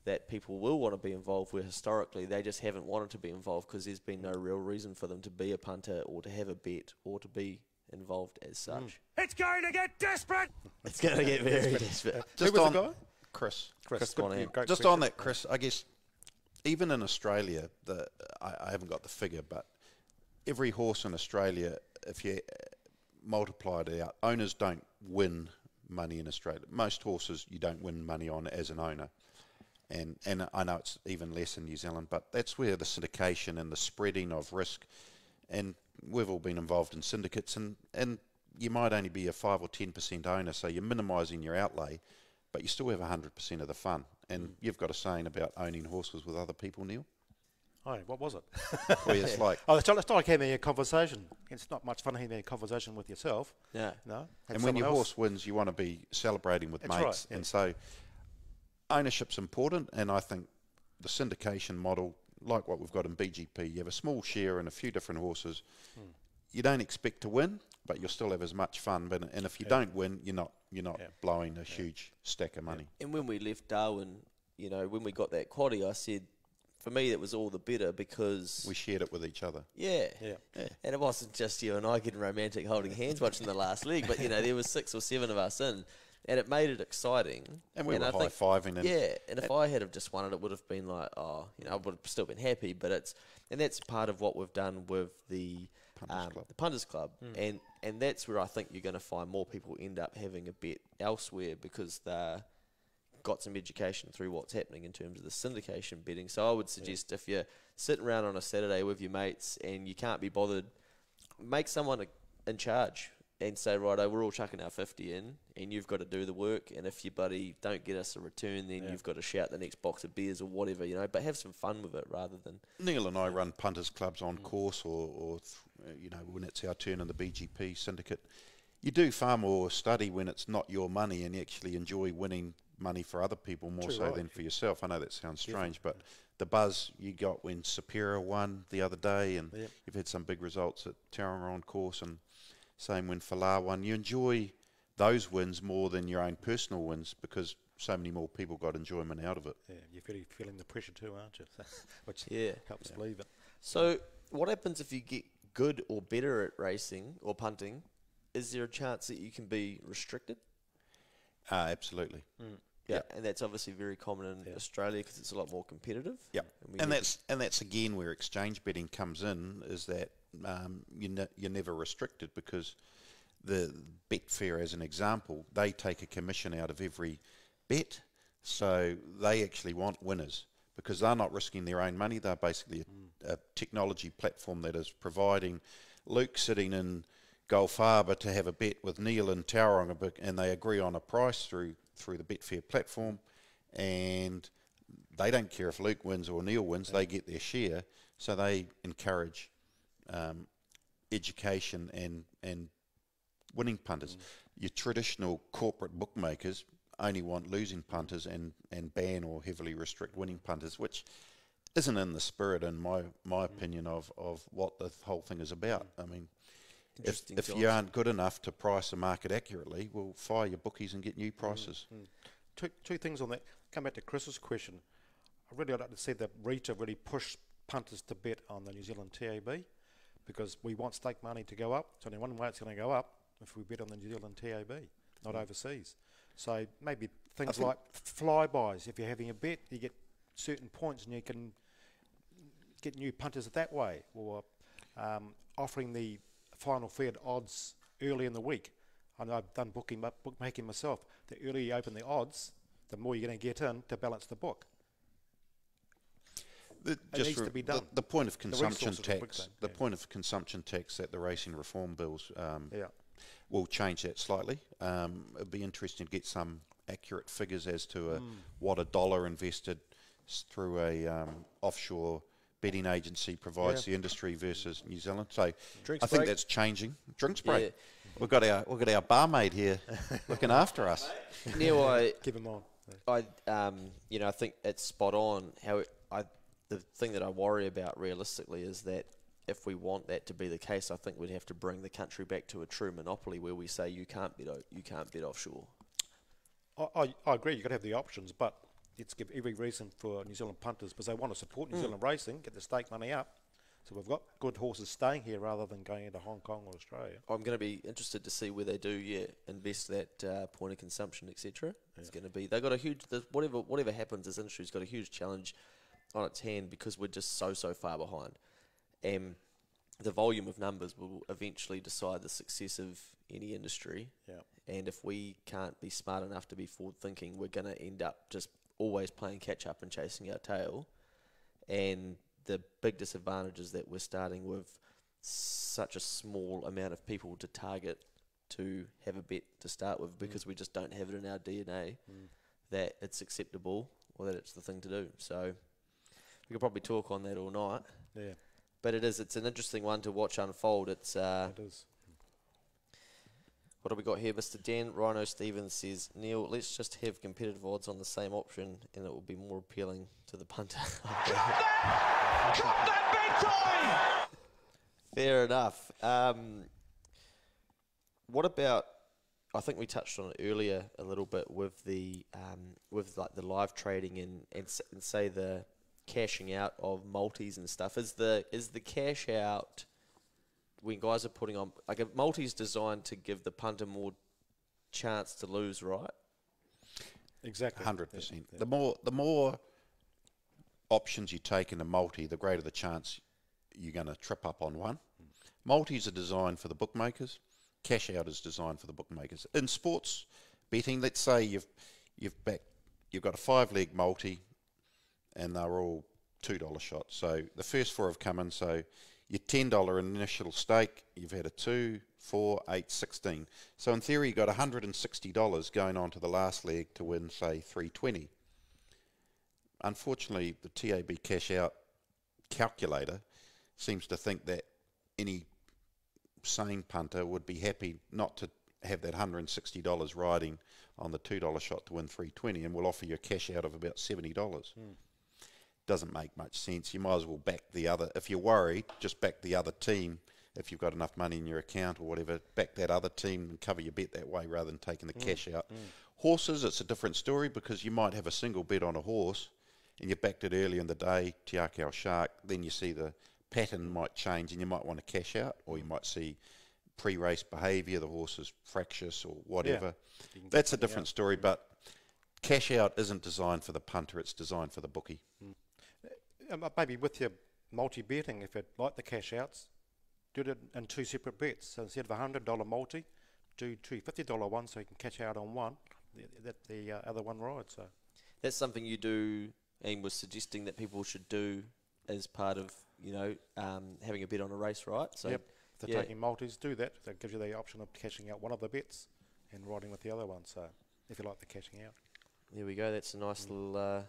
that people will want to be involved, where historically they just haven't wanted to be involved because there's been no real reason for them to be a punter or to have a bet or to be involved as such. It's going to get desperate! It's going to get very desperate. Just Who was on the guy? Chris. Monahan. Just on that, Chris, I guess even in Australia, I haven't got the figure, but every horse in Australia, if you multiply it out, owners don't win money in Australia. Most horses you don't win money on as an owner. And I know it's even less in New Zealand, but that's where the syndication and the spreading of risk, and we've all been involved in syndicates, and you might only be a 5 or 10% owner, so you're minimising your outlay, but you still have 100% of the fun. And you've got a saying about owning horses with other people, Neil? Oh, what was it? Where it's like, It's not like having a conversation. It's not much fun having a conversation with yourself. Yeah. No. and when your horse wins, you want to be celebrating with That's mates. right, yeah. And so ownership's important, and I think the syndication model, like what we've got in BGP, you have a small share in a few different horses. You don't expect to win, but you'll still have as much fun. And if you don't win, you're not blowing a huge stack of money. And when we left Darwin, when we got that quaddie, I said, for me, it was all the better because We shared it with each other. Yeah. And it wasn't just you and I getting romantic holding hands watching the last leg, but there was 6 or 7 of us in, and it made it exciting. And we were I think, high-fiving. And if I had have just won it, it would have been like, I would have still been happy. But that's part of what we've done with the Punters Club, and that's where I think you're going to find more people end up having a bet elsewhere because they're got some education through what's happening in terms of the syndication betting. So I would suggest if you're sitting around on a Saturday with your mates and you can't be bothered, make someone in charge and say, righto, we're all chucking our 50 in and you've got to do the work, and if your buddy don't get us a return, then you've got to shout the next box of beers or whatever, but have some fun with it rather than... Neil and I run punters clubs on course or when it's our turn in the BGP syndicate. You do far more study when it's not your money and you actually enjoy winning money for other people more than for yourself. I know that sounds strange, but the buzz you got when Superior won the other day, and you've had some big results at Tauranga on course, and same when Falar won. You enjoy those wins more than your own personal wins because so many more people got enjoyment out of it. Yeah, you're feeling the pressure too, aren't you? Which helps believe it. So what happens if you get good or better at racing or punting? Is there a chance that you can be restricted? Absolutely. Yeah, and that's obviously very common in Australia because it's a lot more competitive. Yeah, and that's again where exchange betting comes in, is that you're never restricted because the Betfair, as an example, they take a commission out of every bet, so they actually want winners because they're not risking their own money. They're basically a technology platform that is providing Luke sitting in Gulf Harbour to have a bet with Neil and Tauranga, and they agree on a price through the Betfair platform, and they don't care if Luke wins or Neil wins, they get their share, so they encourage education and winning punters. Your traditional corporate bookmakers only want losing punters and ban or heavily restrict winning punters, which isn't in the spirit, in my opinion, of what the whole thing is about. I mean, if you aren't good enough to price a market accurately, well, fire your bookies and get new prices. Two things on that. Come back to Chris's question. I'd like to see the RETA really push punters to bet on the New Zealand TAB, because we want stake money to go up. It's only one way it's going to go up, if we bet on the New Zealand TAB, not overseas. So maybe things like flybys. If you're having a bet, you get certain points and you can get new punters that way, or offering the final fed odds early in the week. I know I've done bookmaking myself. The earlier you open the odds, the more you're going to get in to balance the book. It needs to be done. The point of consumption tax, point of consumption tax that the racing reform bills will change that slightly. It'd be interesting to get some accurate figures as to what a dollar invested through a offshore betting agency provides the industry versus New Zealand. So I think that's changing. Drinks break. Yeah. We've got our barmaid here looking after us. Neil, keep him on. I think it's spot on. The thing that I worry about realistically is that if we want that to be the case, I think we'd have to bring the country back to a true monopoly where we say you can't bet offshore. I agree. You've got to have the options, but let's give every reason for New Zealand punters, because they want to support New Zealand racing, get the stake money up. So we've got good horses staying here rather than going into Hong Kong or Australia. I'm going to be interested to see where they do, invest that point of consumption, etc. It's going to be, they've got a huge, whatever happens, this industry's got a huge challenge on its hand, because we're just so far behind. And the volume of numbers will eventually decide the success of any industry. Yeah. And if we can't be smart enough to be forward thinking, we're going to end up just always playing catch up and chasing our tail. And the big disadvantage is that we're starting with such a small amount of people to target to have a bet to start with, because we just don't have it in our DNA that it's acceptable or that it's the thing to do. So we could probably talk on that all night. Yeah. But it's an interesting one to watch unfold. It is. What have we got here? Mr. Dan Rhino Stevens says, Neil, let's just have competitive odds on the same option and it will be more appealing to the punter. Cut that big time! Fair enough. What about, I think we touched on it earlier a little bit with the the live trading and say the cashing out of multis and stuff. Is the cash out when guys are putting on, like, a multi's designed to give the punter more chance to lose, right? Exactly. 100%. Yeah. The more options you take in a multi, the greater the chance you're going to trip up on one. Multis are designed for the bookmakers. Cash out is designed for the bookmakers. In sports betting, let's say you've got a 5-leg multi, and they're all $2 shots. So the first 4 have come in. So your $10 initial stake, you've had a 2, 4, 8, 16. So in theory, you've got $160 going on to the last leg to win, say, $320. Unfortunately, the TAB cash out calculator seems to think that any sane punter would be happy not to have that $160 riding on the $2 shot to win $320, and will offer you a cash out of about $70. Doesn't make much sense. You might as well back the other. If you're worried, just back the other team. If you've got enough money in your account or whatever, back that other team and cover your bet that way rather than taking the cash out. Horses, it's a different story, because you might have a single bet on a horse and you backed it early in the day, Te Akau Shark, then you see the pattern might change and you might want to cash out, or you might see pre-race behaviour, the horse is fractious or whatever. Yeah. That's a different story, but cash out isn't designed for the punter, it's designed for the bookie. Maybe with your multi-betting, if you like the cash outs, do it in 2 separate bets. So instead of a $100 multi, do 2 $50 ones so you can cash out on one, that the other one rides. So that's something you do and was suggesting that people should do as part of, having a bet on a race, right? So, If they're taking multis, do that. That gives you the option of cashing out one of the bets and riding with the other one. So if you like the cashing out. There we go. That's a nice little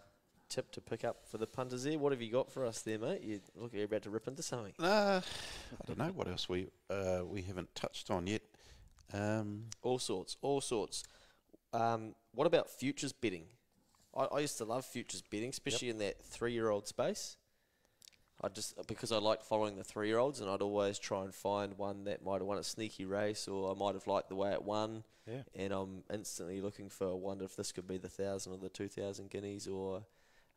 tip to pick up for the punters there. What have you got for us there, mate? You look like you're about to rip into something. I don't know what else we haven't touched on yet. All sorts. What about futures betting? I used to love futures betting, especially in that 3-year-old space. Because I liked following the 3-year-olds, and I'd always try and find one that might have won a sneaky race, or I might have liked the way it won. Yeah. And I'm instantly looking for, I wonder if this could be the 1,000 or the 2,000 guineas or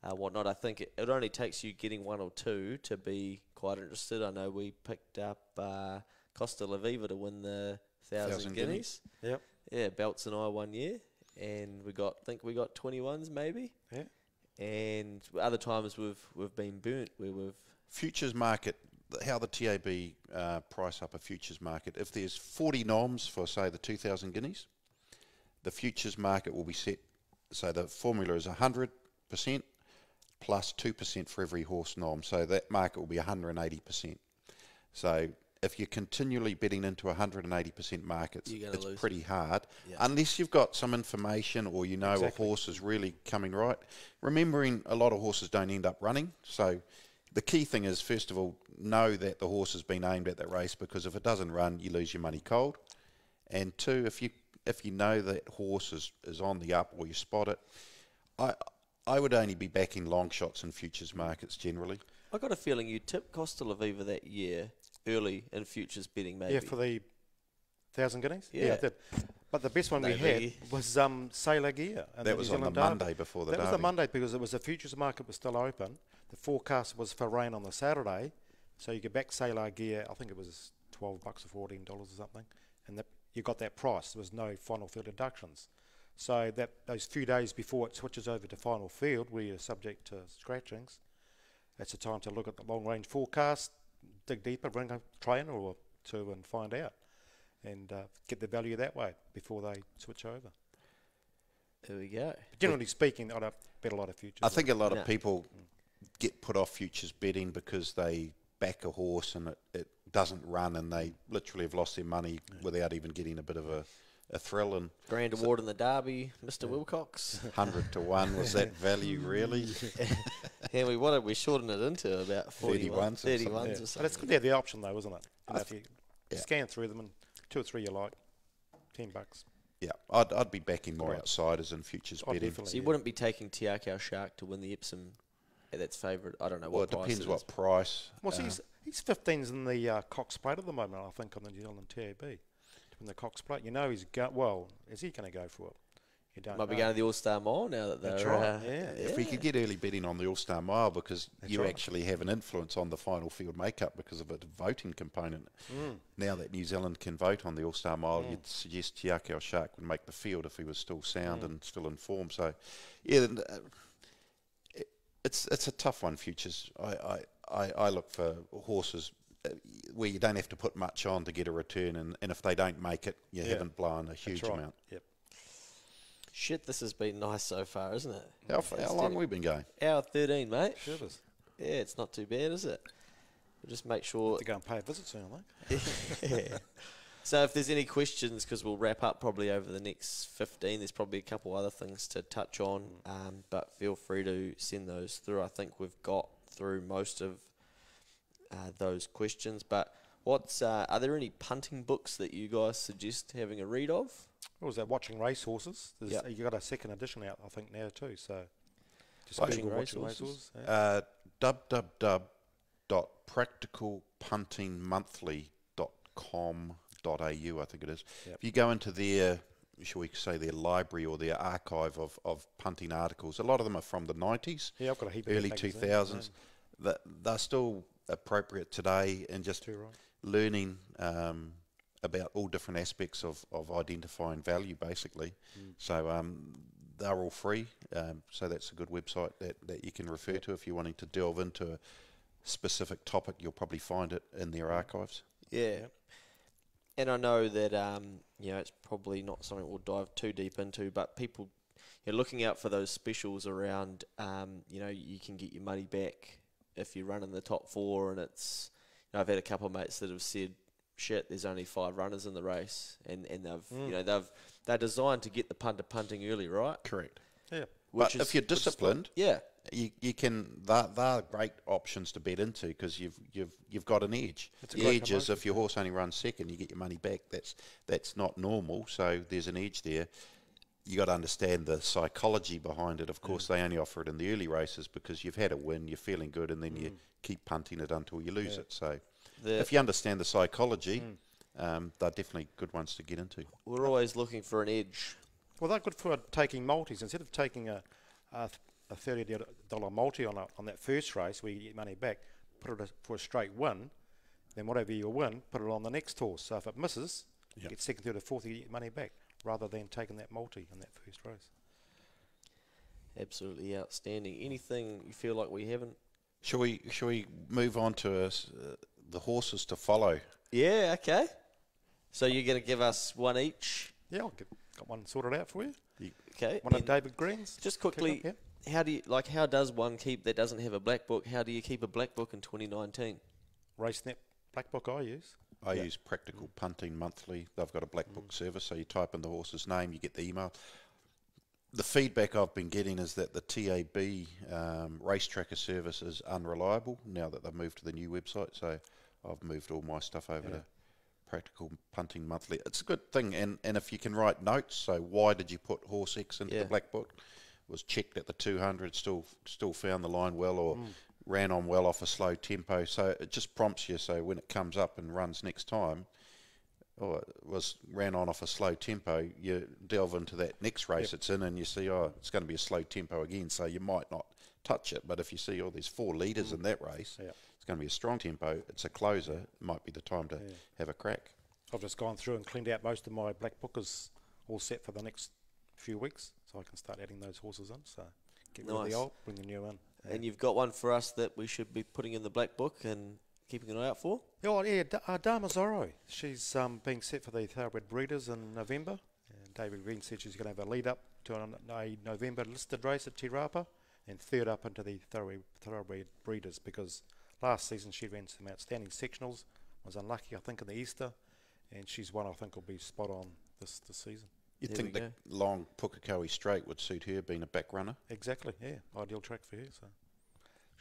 whatnot. I think it only takes you getting one or two to be quite interested. I know we picked up Costa La Viva to win the 1,000 guineas. Yep. Yeah, Belts and I 1 year, and we got 21s maybe. Yeah. And other times we've been burnt where we've Futures market, how the TAB price up a futures market. If there's 40 noms for, say, the 2,000 guineas, the futures market will be set. So the formula is 100% plus 2% for every horse nom. So that market will be 180%. So if you're continually betting into 180% markets, it's lose. Pretty hard. Yeah. Unless you've got some information or a horse is really coming right. Remembering a lot of horses don't end up running. So the key thing is, first of all, know that the horse has been aimed at that race, because if it doesn't run, you lose your money cold. And two, if you know that horse is on the up or you spot it, I would only be backing long shots in futures markets generally. I got a feeling you tipped Costa La Viva that year early in futures betting, maybe. Yeah, for the 1,000 guineas? Yeah. I did. But the best one we had was Sailor Gear. That was on the Monday before the Derby. That was the Monday because it was the futures market was still open. The forecast was for rain on the Saturday, so you could back Sailor Gear. I think it was $12 or $14 or something, and you got that price. There was no final field deductions. So those few days before it switches over to final field, where you're subject to scratchings, that's the time to look at the long range forecast, dig deeper, bring a trainer or two, and find out, and get the value that way before they switch over. There we go. But generally speaking, I don't bet a lot of futures. I think a lot of people get put off futures betting because they back a horse and it doesn't run, and they literally have lost their money without even getting a bit of a thrill. And Grand Award in the Derby, Mr. Wilcox. 100 to 1 was that value really? Yeah, what did we shorten it into? About 31s 31s or something. But it's good to have the option though, isn't it? If you scan through them and 2 or 3 you like, $10. Yeah, I'd be backing more outsiders in futures betting. So you wouldn't be taking Te Akau Shark to win the Epsom. That's favourite. I don't know what price. Well, it depends what price. Well, he's 15s in the Cox Plate at the moment, I think, on the New Zealand TAB. In the Cox Plate, is he going to go for it? You don't Might be going to the All-Star Mile now that they're... That's right, If we could get early betting on the All-Star Mile, because you actually have an influence on the final field makeup because of a voting component. Now that New Zealand can vote on the All-Star Mile, you'd suggest Te Akau Shark would make the field if he was still sound and still in form. So, it's a tough one, futures. I look for horses where you don't have to put much on to get a return, and if they don't make it, you haven't blown a huge amount. Yep. Shit, this has been nice so far, isn't it? How long have we been going? Hour 13, mate. Sure it is. Yeah, it's not too bad, is it? We'll just make sure... To go and pay a visit soon, I think. Yeah. So if there's any questions, because we'll wrap up probably over the next 15, there's probably a couple other things to touch on, but feel free to send those through. I think we've got through most of those questions, but are there any punting books that you guys suggest having a read of? What was that, Watching Racehorses? You got a second edition out, I think, now too, so just Watching Racehorses. www.practicalpuntingmonthly.com.au, I think it is. Yep. If you go into their, shall we say, their library or their archive of punting articles, a lot of them are from the 90s, I've got a heap early 2000s. They're still appropriate today, and just learning about all different aspects of identifying value, basically. So they're all free, so that's a good website that you can refer to if you're wanting to delve into a specific topic. You'll probably find it in their archives. Yeah. And I know that it's probably not something we'll dive too deep into, but people, you're looking out for those specials around, you can get your money back if you run in the top 4, and it's, I've had a couple of mates that have said, shit, there's only 5 runners in the race, and they're designed to get the punter punting early, right? Correct. Yeah. But if you're disciplined, yeah, you can. They're great options to bet into because you've got an edge. It's a The great edge is promotion. if your horse only runs second, you get your money back. That's not normal. So there's an edge there. You got to understand the psychology behind it. Of course, they only offer it in the early races because you've had a win, you're feeling good, and then you keep punting it until you lose it. So if you understand the psychology, they're definitely good ones to get into. we're always looking for an edge. Well, they're good for taking multis. Instead of taking a $30 multi on that first race where you get money back, put it for a straight win, then whatever you win, put it on the next horse. So if it misses, you get second, third, or fourth, you get money back, rather than taking that multi in that first race. Absolutely outstanding. Anything you feel like we haven't? Shall we move on to the horses to follow? Yeah, okay. So you're going to give us one each? Yeah, got one sorted out for you. Okay. One of and David Green's. just quickly, Kick up, how does one keep that doesn't have a black book? How do you keep a black book in 2019? RaceNet black book I use. I use Practical Punting Monthly. They've got a black book service, so you type in the horse's name, you get the email. The feedback I've been getting is that the TAB race tracker service is unreliable now that they've moved to the new website. So I've moved all my stuff over to Practical Punting Monthly. It's a good thing, and if you can write notes, so why did you put horse X into the black book? Was checked at the 200, still found the line well, or ran on well off a slow tempo. So it just prompts you. So when it comes up and runs next time, ran on off a slow tempo, you delve into that next race it's in, and you see, it's going to be a slow tempo again. So you might not touch it, but if you see, there's 4 leaders in that race, it's going to be a strong tempo. It's a closer. It might be the time to have a crack. I've just gone through and cleaned out most of my black book is all set for the next few weeks, so I can start adding those horses in. So get rid of the old, bring the new in. And you've got one for us that we should be putting in the black book and keeping an eye out for? Dama Zorro. She's being set for the Thoroughbred Breeders in November. And David Green said she's going to have a lead up to a November listed race at Te Rapa and third up into the Thoroughbred Breeders, because last season she ran some outstanding sectionals, was unlucky I think in the Easter, and she's one I think will be spot on this season. You'd There think we the go. long Pukekohe Straight would suit her, being a back runner. Exactly, yeah. Ideal track for her, so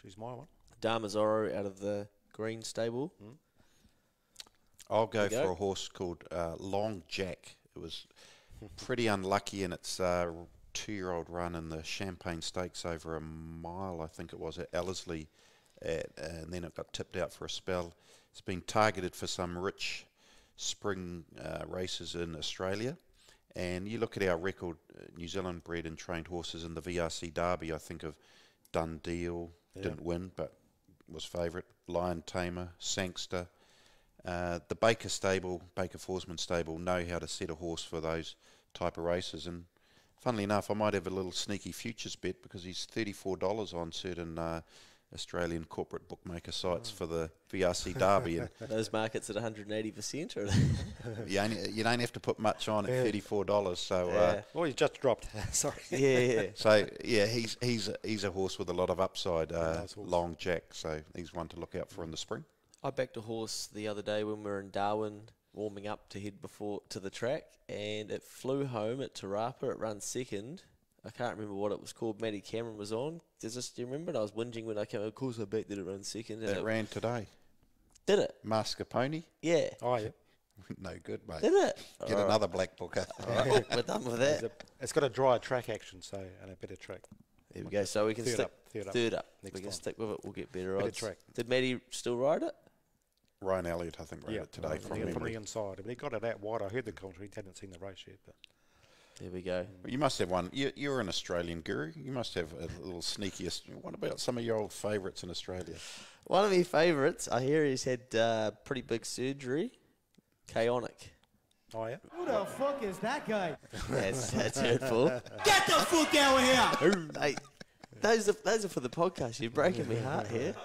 she's my one. Dama Zorro out of the Green stable. I'll go There you for go. a horse called Long Jack. It was pretty unlucky in its 2-year-old run in the Champagne Stakes over a mile, I think it was, at Ellerslie, and then it got tipped out for a spell. It's been targeted for some rich spring races in Australia. And you look at our record, New Zealand bred and trained horses in the VRC Derby. I think of Dundeel, didn't win, but was favourite. Lion Tamer, Sangster. The Baker Forsman stable know how to set a horse for those type of races. And funnily enough, I might have a little sneaky futures bet because he's $34 on certain Australian corporate bookmaker sites for the VRC Derby. And Those markets at 180%? Or you don't have to put much on at $34. So Well, you just dropped. Sorry. yeah. so yeah, he's a horse with a lot of upside. Nice horse. Long Jack. So he's one to look out for in the spring. I backed a horse the other day when we were in Darwin, warming up to head to the track, and it flew home at Te Rapa. It ran second. I can't remember what it was called. Matty Cameron was on. Do you remember? And I was whinging when I came. Of course, I bet that it ran second. And That ran today. Did it? Mascarpone. Yeah. Oh, yeah. No good, mate. Did it? Get another black booker. All right, we're done with that. It's got a drier track action, so, and a better track. There we go. So we can Third stick up. third up. Next We can time. stick with it. We'll get better Better odds. track. Did Matty still ride it? Ryan Elliott, I think, ran it today from from memory. the inside. But he got it out wide. I heard the commentary. He hadn't seen the race yet. But There we go. You must have one. You're an Australian guru. You must have a little sneakiest. What about some of your old favourites in Australia? One of my favourites, I hear he's had pretty big surgery. Chaotic. oh yeah, Who the fuck is that guy? That's hurtful. Get the fuck out of here! Hey, those are for the podcast. You're breaking my heart here.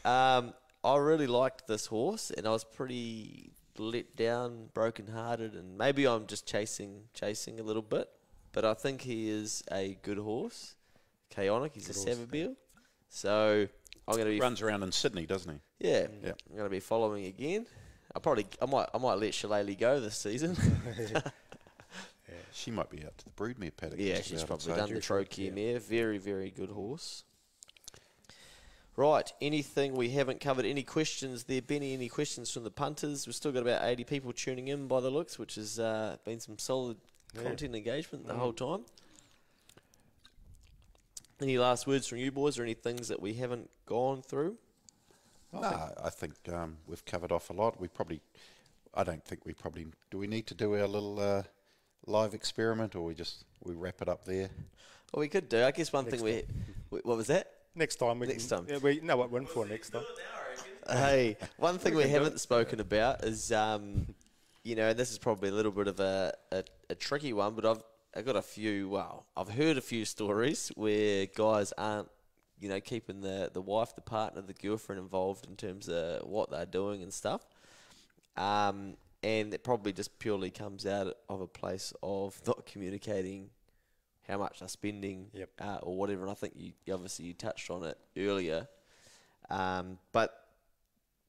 I really liked this horse, and I was pretty let down, broken-hearted, and maybe I'm just chasing a little bit. but I think he is a good horse. Chaotic, he's Good a horse, Savabeel. So I'm going to be Runs around in Sydney, doesn't he? yeah. Yeah. I'm going to be following again. I might let Shillelagh go this season. She might be out to the broodmare paddock. Yeah, just she's about, probably I'd done say. the Trocare mare. Very, very good horse. Right, anything we haven't covered? Any questions there, Benny? Any questions from the punters? We've still got about 80 people tuning in by the looks, which has been some solid content engagement the whole time. Any last words from you boys, or any things that we haven't gone through? No, I think we've covered off a lot. I don't think do we need to do our little live experiment, or we wrap it up there? Well, we could do. I guess one thing what was that? Next time. Yeah, we know what we're in for next time. Hey, one thing we haven't spoken about is, you know, this is probably a little bit of a tricky one, but I've got I've heard a few stories where guys aren't, you know, keeping the wife, the partner, the girlfriend involved in terms of what they're doing and stuff. And it probably just purely comes out of a place of not communicating how much they're spending or whatever. And I think you touched on it earlier. But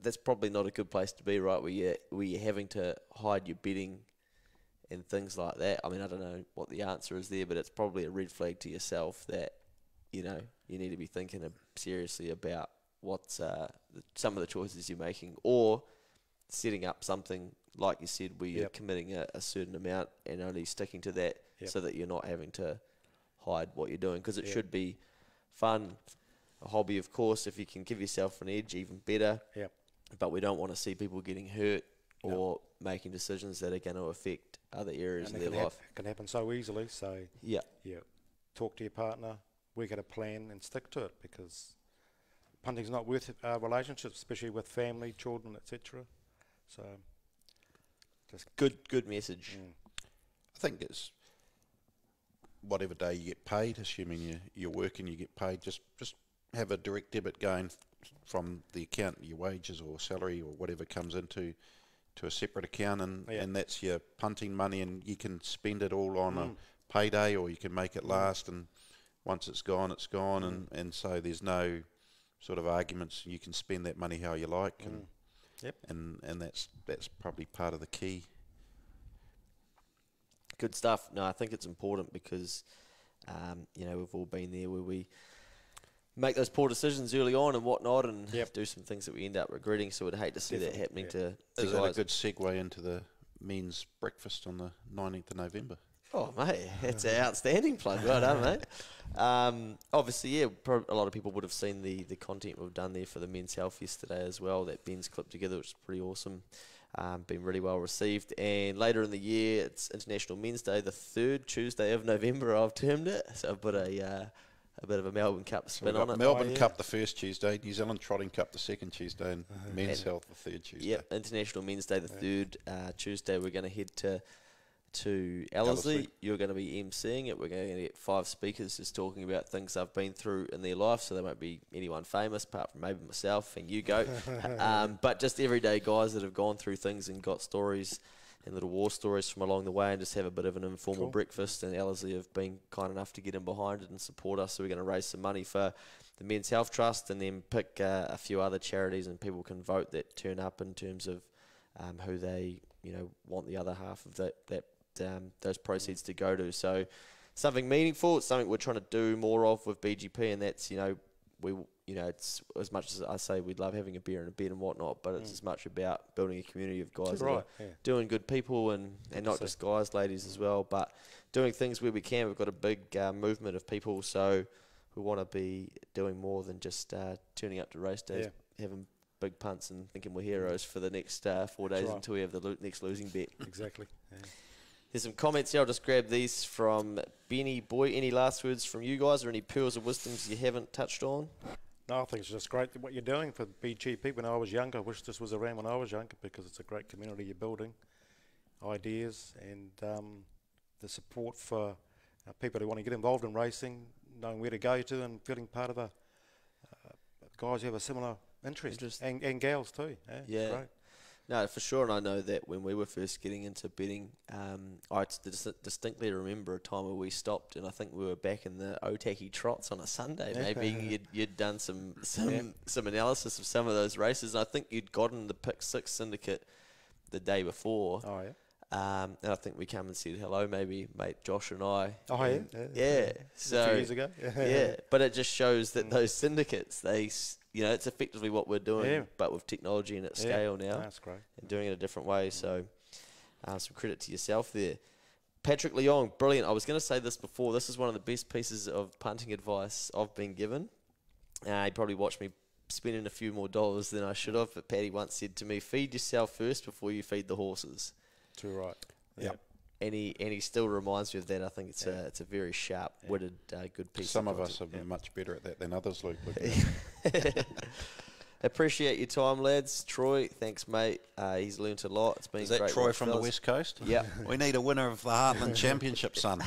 that's probably not a good place to be, right, where you're having to hide your betting and things like that. I mean, I don't know what the answer is there, but it's probably a red flag to yourself that, you know, you need to be thinking seriously about what's some of the choices you're making, or setting up something, like you said, where you're committing a certain amount and only sticking to that so that you're not having to hide what you're doing, because it should be fun, a hobby, of course. If you can give yourself an edge, even better. But we don't want to see people getting hurt or making decisions that are going to affect other areas of their life. It can happen so easily. So talk to your partner, work out a plan, and stick to it, because punting's not worth relationships, especially with family, children, etc. So, just good message. I think it's whatever day you get paid, assuming you're working, you get paid, just have a direct debit going from the account, your wages or salary or whatever comes into a separate account, and that's your punting money, and you can spend it all on a payday, or you can make it last, and once it's gone, and so there's no sort of arguments. You can spend that money how you like, and that's probably part of the key. Good stuff. No, I think it's important because, you know, we've all been there where we make those poor decisions early on and whatnot, and do some things that we end up regretting. So we'd hate to see that happening to Is guys. that a good segue into the men's breakfast on the 19th of November? Oh, mate, that's an outstanding plug. Well done, mate. Obviously, a lot of people would have seen the content we've done there for the men's health yesterday as well, that Ben's clipped together, which is pretty awesome. Been really well received. And later in the year, it's International Men's Day, the third Tuesday of November, I've termed it. So I've put a bit of a Melbourne Cup spin on it. Melbourne Cup the first Tuesday, New Zealand Trotting Cup the second Tuesday, and Men's Health the third Tuesday. Yep, International Men's Day the third Tuesday. We're going to head to Ellerslie. You're going to be emceeing it. We're going to get 5 speakers just talking about things they've been through in their life, so there won't be anyone famous apart from maybe myself and you go. But just everyday guys that have gone through things and got stories and little war stories from along the way, and just have a bit of an informal breakfast. And Ellerslie have been kind enough to get in behind it and support us, so we're going to raise some money for the Men's Health Trust, and then pick a few other charities, and people can vote that turn up in terms of who they, you know, want the other half of those proceeds to go to. So something meaningful. It's something we're trying to do more of with BGP, and that's, it's as much as I say we'd love having a beer and a bed and whatnot, but it's as much about building a community of guys that are doing good people, and not just guys, ladies as well, but doing things where we can. We've got a big movement of people, so we want to be doing more than just turning up to race days, having big punts and thinking we're heroes for the next 4 days until we have the next losing bet. Exactly. Yeah. There's some comments here. I'll just grab these from Benny Boy. Any last words from you guys, or any pearls of wisdoms you haven't touched on? No, I think it's just great what you're doing for BGP. When I was younger, I wish this was around when I was younger, because it's a great community you're building, ideas, and the support for people who want to get involved in racing, knowing where to go to, and feeling part of a guys who have a similar interest. And gals too. Yeah. Yeah. Great. No, for sure, and I know that when we were first getting into betting, I distinctly remember a time where we stopped, and I think we were back in the Otaki trots on a Sunday. Maybe you'd done some analysis of some of those races, and I think you'd gotten the Pick 6 syndicate the day before. Oh, yeah. And I think we come and said hello, maybe mate Josh and I. Oh, and yeah. So a few years ago. yeah, but it just shows that those syndicates, it's effectively what we're doing, but with technology and at scale now. That's great. And doing it a different way. So some credit to yourself there. Patrick Leong, brilliant. I was going to say this before. This is one of the best pieces of punting advice I've been given. He probably watched me spending a few more dollars than I should have, but Paddy once said to me, feed yourself first before you feed the horses. Too right. Yep. And he still reminds me of that. I think it's a very sharp-witted, good piece. Some of us have been much better at that than others, Luke. Appreciate your time, lads. Troy, thanks, mate. He's learnt a lot. It's been Is that great Troy watch, from the fellas. West Coast? Yeah. We need a winner of the Heartland Championship, son.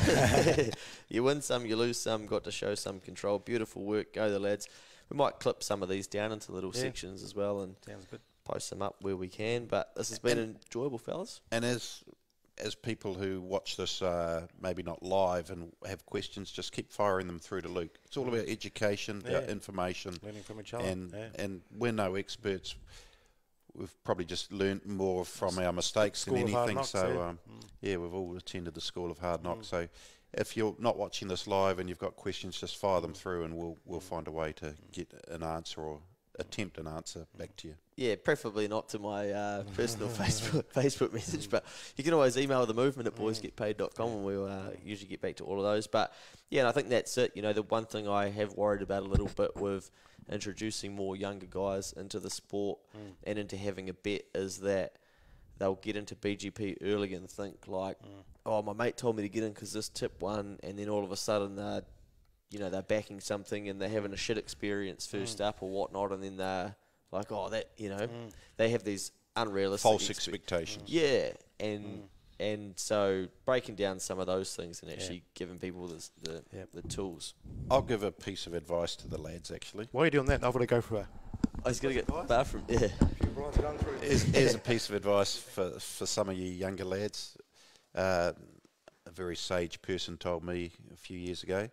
You win some, you lose some. Got to show some control. Beautiful work. Go the lads. We might clip some of these down into little sections as well and Sounds good. post them up where we can. But this has been enjoyable, fellas. And as people who watch this, maybe not live and have questions, just keep firing them through to Luke. It's all about education, about information. Learning from each other. And we're no experts. We've probably just learnt more from our mistakes than School of Hard anything. Knocks, So, we've all attended the School of Hard Knocks. So if you're not watching this live and you've got questions, just fire them through and we'll find a way to get an answer or attempt an answer back to you. Yeah, preferably not to my personal Facebook message, but you can always email the movement at boysgetpaid.com and we'll usually get back to all of those. But yeah, and I think that's it. You know, the one thing I have worried about a little bit with introducing more younger guys into the sport and into having a bet is that they'll get into BGP early and think like, oh, my mate told me to get in because this tip won, and then all of a sudden they're backing something and they're having a shit experience first up or whatnot, and then they're like, oh, they have these unrealistic False expectations. Yeah, and so breaking down some of those things and actually giving people the tools. I'll give a piece of advice to the lads, actually. While you're doing that, I've got to go for I was going to get bathroom. Yeah. Here's a piece of advice for some of you younger lads. A very sage person told me a few years ago.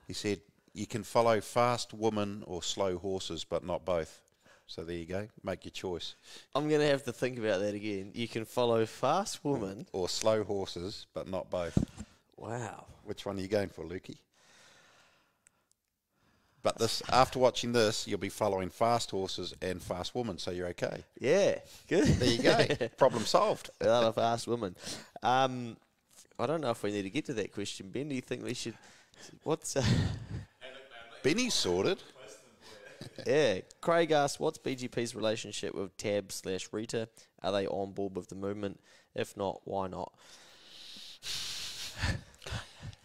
He said, you can follow fast women or slow horses, but not both. So there you go. Make your choice. I'm going to have to think about that again. You can follow fast women. Or slow horses, but not both. Wow. Which one are you going for, Lukey? But after watching this, you'll be following fast horses and fast women, so you're okay. Yeah, good. There you go. Problem solved. Another fast woman. I don't know if we need to get to that question, Ben. Do you think we should... What's... Benny's sorted. Yeah. Craig asked, what's BGP's relationship with Tab/Rita? Are they on board with the movement? If not, why not?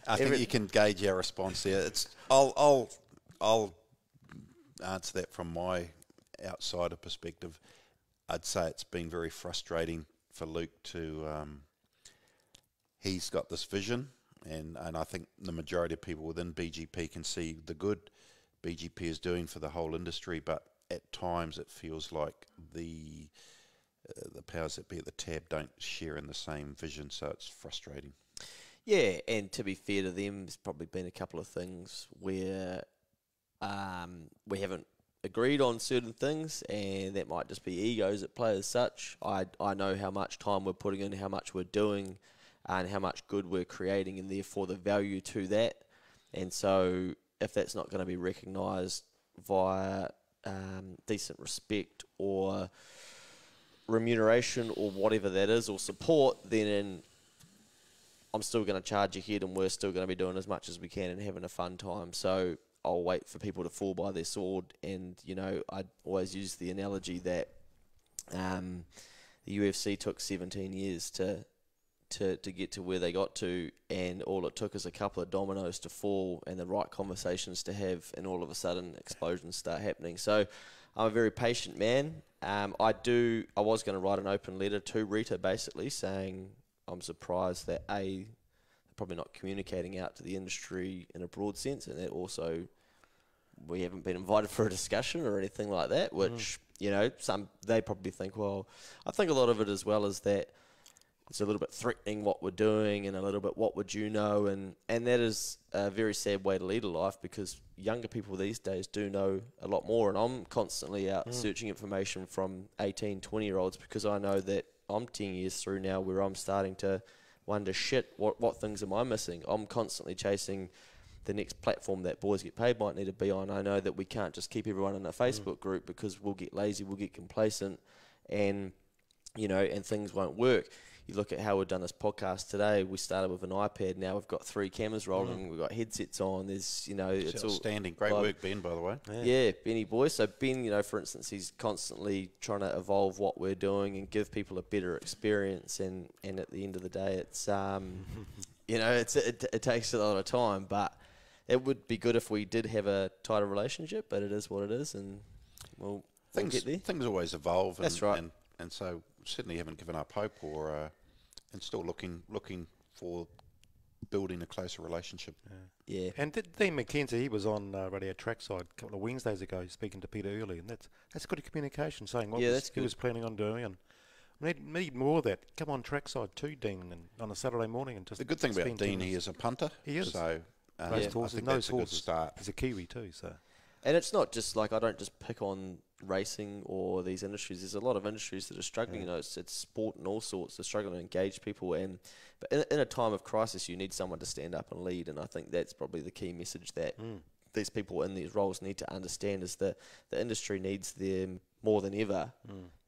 I think you can gauge our response there. I'll answer that from my outsider perspective. I'd say it's been very frustrating for Luke to... he's got this vision, and I think the majority of people within BGP can see the good BGP is doing for the whole industry, but at times it feels like the powers that be at the tab don't share in the same vision, so it's frustrating. Yeah, and to be fair to them, there's probably been a couple of things where we haven't agreed on certain things, and that might just be egos at play as such. I know how much time we're putting in, how much we're doing, and how much good we're creating, and therefore the value to that. And so if that's not going to be recognised via decent respect or remuneration or whatever that is, or support, then I'm still going to charge ahead, and we're still going to be doing as much as we can and having a fun time. So I'll wait for people to fall by their sword. And, you know, I always use the analogy that the UFC took 17 years to get to where they got to, and all it took is a couple of dominoes to fall and the right conversations to have, and all of a sudden explosions start happening. So I'm a very patient man. I was going to write an open letter to Rita basically saying I'm surprised that they're probably not communicating out to the industry in a broad sense, and that also we haven't been invited for a discussion or anything like that, which, they probably think, well, I think a lot of it as well is that it's a little bit threatening what we're doing and a little bit what would you know, and that is a very sad way to lead a life, because younger people these days do know a lot more, and I'm constantly out searching information from 18, 20-year-olds, because I know that I'm 10 years through now where I'm starting to wonder, what things am I missing? I'm constantly chasing the next platform that Boys Get Paid might need to be on. I know that we can't just keep everyone in a Facebook group, because we'll get lazy, we'll get complacent, and things won't work. You look at how we've done this podcast today. We started with an iPad. Now we've got 3 cameras rolling. We've got headsets on. There's, it's outstanding. Great work, Ben, by the way. Yeah, Benny boy. So Ben, for instance, he's constantly trying to evolve what we're doing and give people a better experience. And at the end of the day, it's it takes a lot of time. But it would be good if we did have a tighter relationship. But it is what it is, and we'll get there. Things always evolve. That's right. And so certainly haven't given up hope, and still looking for building a closer relationship. Yeah. And Dean McKenzie, he was on Radio Trackside a couple of Wednesdays ago, speaking to Peter early, and that's good communication, saying what he was planning on doing, and we need more of that. Come on Trackside too, Dean, and on a Saturday morning, and just the good thing about Dean, he is a punter. He is. So horses, I think that's a good start. He's a Kiwi too, so. And it's not just like, I don't just pick on racing or these industries. There's a lot of industries that are struggling. It's sport and all sorts. They're struggling to engage people. But in a time of crisis, you need someone to stand up and lead. And I think that's probably the key message that these people in these roles need to understand, is that the industry needs them more than ever.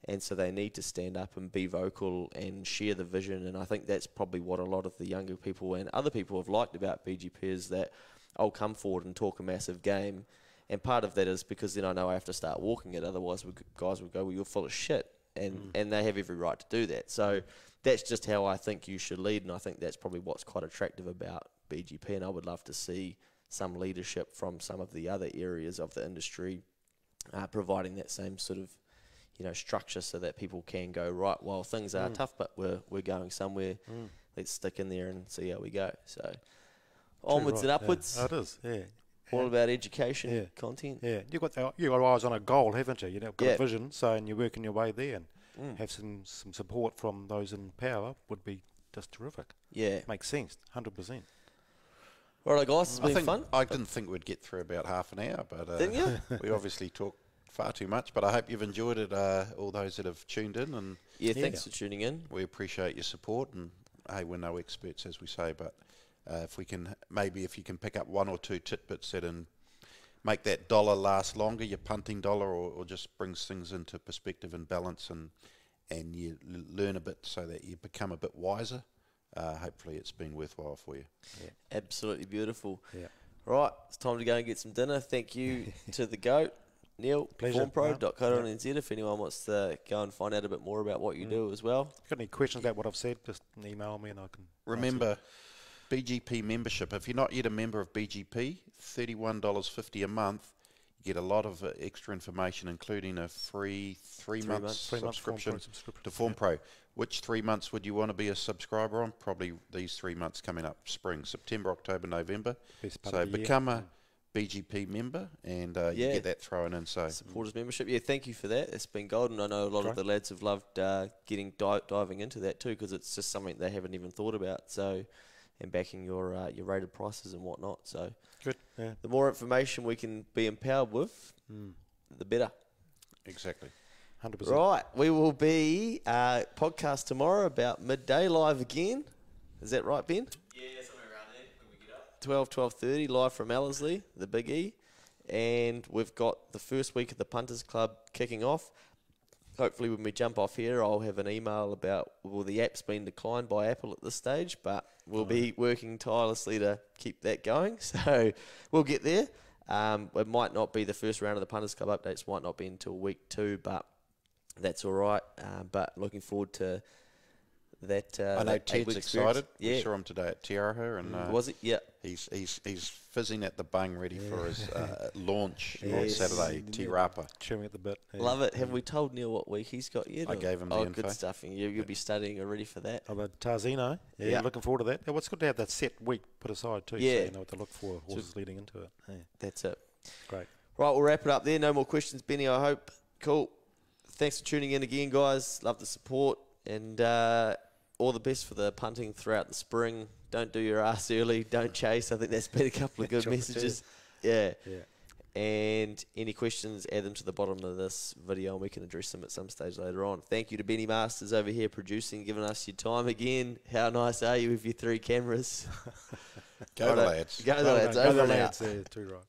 And so they need to stand up and be vocal and share the vision. And I think that's probably what a lot of the younger people and other people have liked about BGP, is that I'll come forward and talk a massive game. And part of that is because then I know I have to start walking it. Otherwise, guys would go, well, you're full of shit. And they have every right to do that. So that's just how I think you should lead. And I think that's probably what's quite attractive about BGP. And I would love to see some leadership from some of the other areas of the industry providing that same sort of structure, so that people can go, right, well, things are tough, but we're going somewhere. Let's stick in there and see how we go. So onwards and upwards. Yeah. Oh, it is, yeah. All about education, content. Yeah, you got eyes on a goal, haven't you? You've got a vision, and you're working your way there, and have some support from those in power would be just terrific. Yeah, makes sense, 100%. All right, guys, it's been fun. I didn't think we'd get through about half an hour, but didn't you? We obviously talked far too much. But I hope you've enjoyed it. All those that have tuned in, and thanks for tuning in. We appreciate your support, and hey, we're no experts, as we say, but. If you can pick up 1 or 2 tidbits that make that dollar last longer, your punting dollar, or just brings things into perspective and balance, and you learn a bit so that you become a bit wiser, hopefully it's been worthwhile for you. Yeah. Absolutely beautiful. Yeah. Right, it's time to go and get some dinner. Thank you to the GOAT, Neil, FormPro.co.nz, if anyone wants to go and find out a bit more about what you do as well. Got any questions about what I've said, just email me and I can remember BGP membership. If you're not yet a member of BGP, $31.50 a month. You get a lot of extra information, including a free 3 months subscription to FormPro. Which 3 months would you want to be a subscriber on? Probably these 3 months coming up, spring, September, October, November. So become a BGP member, and you get that thrown in. So supporters membership. Yeah, thank you for that. It's been golden. I know a lot of the lads have loved diving into that too, because it's just something they haven't even thought about. So. And backing your rated prices and whatnot. So good. Yeah. The more information we can be empowered with, the better. Exactly. 100%. Right. We will be podcast tomorrow about midday live again. Is that right, Ben? Yeah, somewhere around there when we get up. 12:30 live from Ellerslie, the Big E. And we've got the first week of the Punters Club kicking off. Hopefully when we jump off here, I'll have an email about, the app's been declined by Apple at this stage, but we'll be working tirelessly to keep that going. So we'll get there. It might not be the first round of the Punters Club updates, might not be until week 2, but that's all right. But looking forward to that. I know Ted's excited. Yeah. We saw him today at Te Araha, and was it? Yeah. He's fizzing at the bung, ready for his launch on Saturday. Te Rapa. Chewing at the bit. Yeah. Love it. Have we told Neil what week he's got yet? I gave him the info. Good stuff. And you'll be studying already for that. About Tarzino. Yeah, looking forward to that. Yeah, well, it's good to have that set week put aside too, so you know what to look for, horses leading into it. Yeah. That's it. Great. Right, we'll wrap it up there. No more questions, Benny, I hope. Cool. Thanks for tuning in again, guys. Love the support. And all the best for the punting throughout the spring. Don't do your ass early. Don't chase. I think that's been a couple of good messages. Yeah. And any questions, add them to the bottom of this video and we can address them at some stage later on. Thank you to Benny Masters over here producing, giving us your time again. How nice are you with your 3 cameras? Go the lads. Go the lads. Go Over the and out. lads. Yeah, too right.